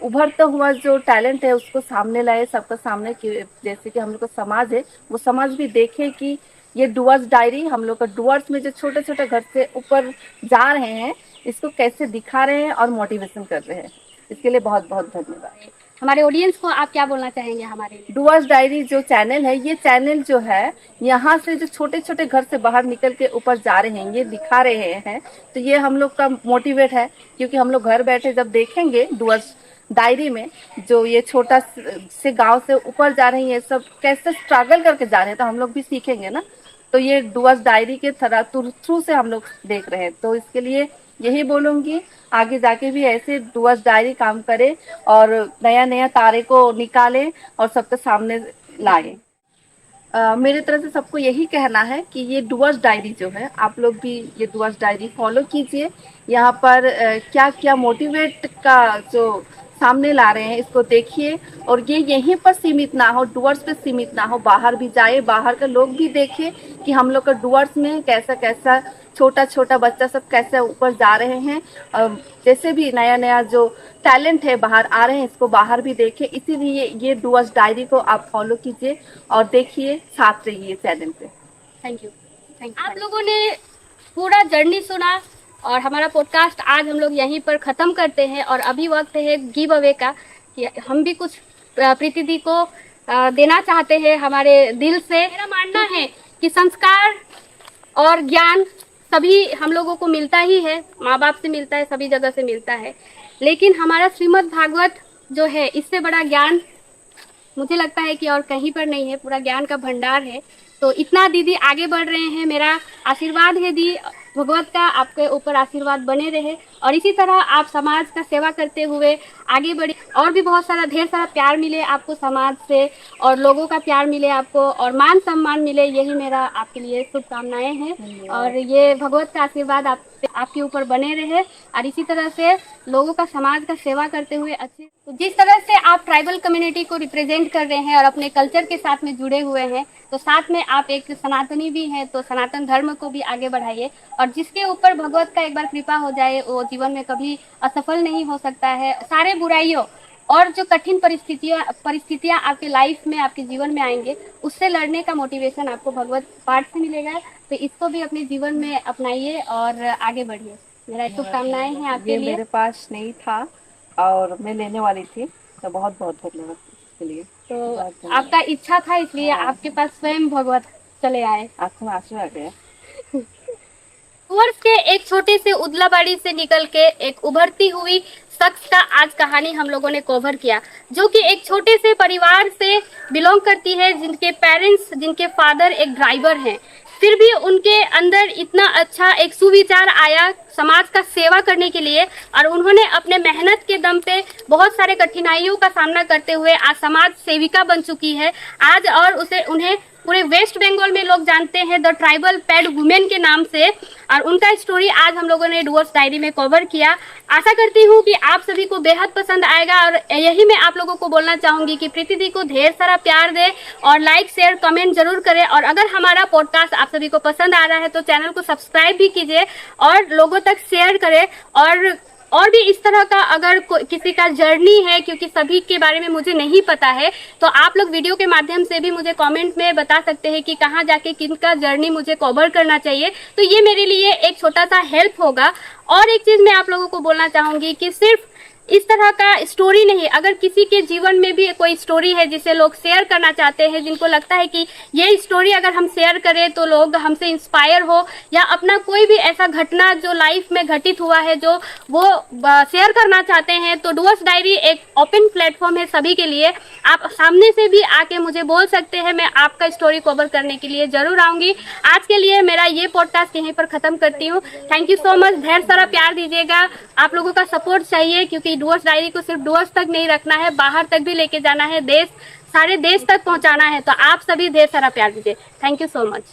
उभरता हुआ जो टैलेंट है उसको सामने लाए, सबका सामने, जैसे कि हम लोग का समाज है, वो समाज भी देखे कि ये डुअर्स डायरी, हम लोग का डुअर्स में जो छोटे छोटे घर से ऊपर जा रहे हैं, इसको कैसे दिखा रहे हैं और मोटिवेशन कर रहे हैं। इसके लिए बहुत बहुत धन्यवाद। हमारे ऑडियंस को आप क्या बोलना चाहेंगे? हमारे लिए डुअर्स डायरी जो चैनल है, ये चैनल जो है, यहाँ से जो छोटे छोटे घर से बाहर निकल के ऊपर जा रहे हैं, ये दिखा रहे हैं, तो ये हम लोग का मोटिवेट है। क्योंकि हम लोग घर बैठे जब देखेंगे डुअर्स डायरी में जो ये छोटा से गांव से ऊपर जा रहे हैं, ये सब कैसे स्ट्रगल करके जा रहे हैं, तो हम लोग भी सीखेंगे ना। तो ये डुअर्स डायरी के थ्रू से हम लोग देख रहे हैं, तो इसके लिए यही बोलूंगी, आगे जाके भी ऐसे डुअर्स डायरी काम करे और नया नया तारे को निकाले और सबके सामने लाए। मेरे तरफ से सबको यही कहना है कि ये डुअर्स डायरी जो है, आप लोग भी ये डुअर्स डायरी फॉलो कीजिए। यहाँ पर क्या क्या मोटिवेट का जो सामने ला रहे हैं, इसको देखिए। और ये यहीं पर सीमित ना हो, डुअर्स पे सीमित ना हो, बाहर भी जाए, बाहर के लोग भी देखें कि हम लोग का डुअर्स में कैसा कैसा छोटा छोटा बच्चा सब कैसे ऊपर जा रहे हैं। जैसे भी नया नया जो टैलेंट है बाहर आ रहे हैं, इसको बाहर भी देखें। इसीलिए ये डुअर्स डायरी को आप फॉलो कीजिए और देखिए, साथ रहिए चैनल पे। Thank you. आप लोगों ने पूरा जर्नी सुना और हमारा पॉडकास्ट आज हम लोग यहीं पर ख़त्म करते हैं। और अभी वक्त है गिव अवे का, कि हम भी कुछ प्रीति दी को देना चाहते हैं हमारे दिल से। मेरा मानना है कि संस्कार और ज्ञान सभी हम लोगों को मिलता ही है, माँ बाप से मिलता है, सभी जगह से मिलता है, लेकिन हमारा श्रीमद् भागवत जो है, इससे बड़ा ज्ञान मुझे लगता है कि और कहीं पर नहीं है। पूरा ज्ञान का भंडार है। तो इतना दीदी आगे बढ़ रहे हैं, मेरा आशीर्वाद है दी, भगवत का आपके ऊपर आशीर्वाद बने रहे और इसी तरह आप समाज का सेवा करते हुए आगे बढ़े और भी बहुत सारा ढेर सारा प्यार मिले आपको समाज से और लोगों का प्यार मिले आपको और मान सम्मान मिले, यही मेरा आपके लिए शुभकामनाएं हैं। और ये भगवत का आशीर्वाद आपके ऊपर बने रहे और इसी तरह से लोगों का समाज का सेवा करते हुए अच्छे, तो जिस तरह से आप ट्राइबल कम्युनिटी को रिप्रेजेंट कर रहे हैं और अपने कल्चर के साथ में जुड़े हुए हैं, तो साथ में आप एक सनातनी भी हैं, तो सनातन धर्म को भी आगे बढ़ाइए। और जिसके ऊपर भगवत का एक बार कृपा हो जाए वो जीवन में कभी असफल नहीं हो सकता है। सारे बुराइयों और जो कठिन परिस्थितियां आपके लाइफ में, आपके जीवन में आएंगे, उससे लड़ने का मोटिवेशन आपको भगवत पाठ से मिलेगा। तो इसको भी अपने जीवन में अपनाइए और आगे बढ़िए। मेरा शुभकामनाएं हैं आपके लिए। मेरे पास नहीं था और मैं लेने वाली थी, तो बहुत बहुत धन्यवाद इसके लिए। तो आपका इच्छा था, इसलिए आपके पास स्वयं भगवत चले आए, आंखों में आंसू आ गया। वर्ष के एक छोटे से उदलाबाड़ी से निकल के एक उभरती हुई शख्स का आज कहानी हम लोगों ने कवर किया, जो कि एक छोटे से परिवार से बिलोंग करती है, जिनके पेरेंट्स, जिनके फादर एक ड्राइवर हैं, फिर भी उनके अंदर इतना अच्छा एक सुविचार आया समाज का सेवा करने के लिए और उन्होंने अपने मेहनत के दम पे बहुत सारे कठिनाइयों का सामना करते हुए आज समाज सेविका बन चुकी है आज। और उन्हें पूरे वेस्ट बंगाल में लोग जानते हैं द ट्राइबल पैड वुमेन के नाम से। और उनका स्टोरी आज हम लोगों ने डुअर्स डायरी में कवर किया। आशा करती हूँ कि आप सभी को बेहद पसंद आएगा और यही मैं आप लोगों को बोलना चाहूंगी कि प्रीति दी को ढेर सारा प्यार दे और लाइक शेयर कमेंट जरूर करें। और अगर हमारा पॉडकास्ट आप सभी को पसंद आ रहा है तो चैनल को सब्सक्राइब भी कीजिए और लोगों तक शेयर करें। और भी इस तरह का अगर किसी का जर्नी है, क्योंकि सभी के बारे में मुझे नहीं पता है, तो आप लोग वीडियो के माध्यम से भी मुझे कमेंट में बता सकते हैं कि कहाँ जाके किनका जर्नी मुझे कवर करना चाहिए। तो ये मेरे लिए एक छोटा सा हेल्प होगा। और एक चीज मैं आप लोगों को बोलना चाहूंगी कि सिर्फ इस तरह का स्टोरी नहीं, अगर किसी के जीवन में भी कोई स्टोरी है जिसे लोग शेयर करना चाहते हैं, जिनको लगता है कि ये स्टोरी अगर हम शेयर करें तो लोग हमसे इंस्पायर हो, या अपना कोई भी ऐसा घटना जो लाइफ में घटित हुआ है जो वो शेयर करना चाहते हैं, तो डुअर्स डायरी एक ओपन प्लेटफॉर्म है सभी के लिए। आप सामने से भी आके मुझे बोल सकते हैं, मैं आपका स्टोरी कवर करने के लिए जरूर आऊंगी। आज के लिए मेरा ये पॉडकास्ट यहीं पर खत्म करती हूँ। थैंक यू सो मच, ढेर सारा प्यार दीजिएगा, आप लोगों का सपोर्ट चाहिए, क्योंकि डुअर्स डायरी को सिर्फ डुअर्स तक नहीं रखना है, बाहर तक भी लेके जाना है, सारे देश तक पहुंचाना है। तो आप सभी ढेर सारा प्यार दीजिए। Thank you so much.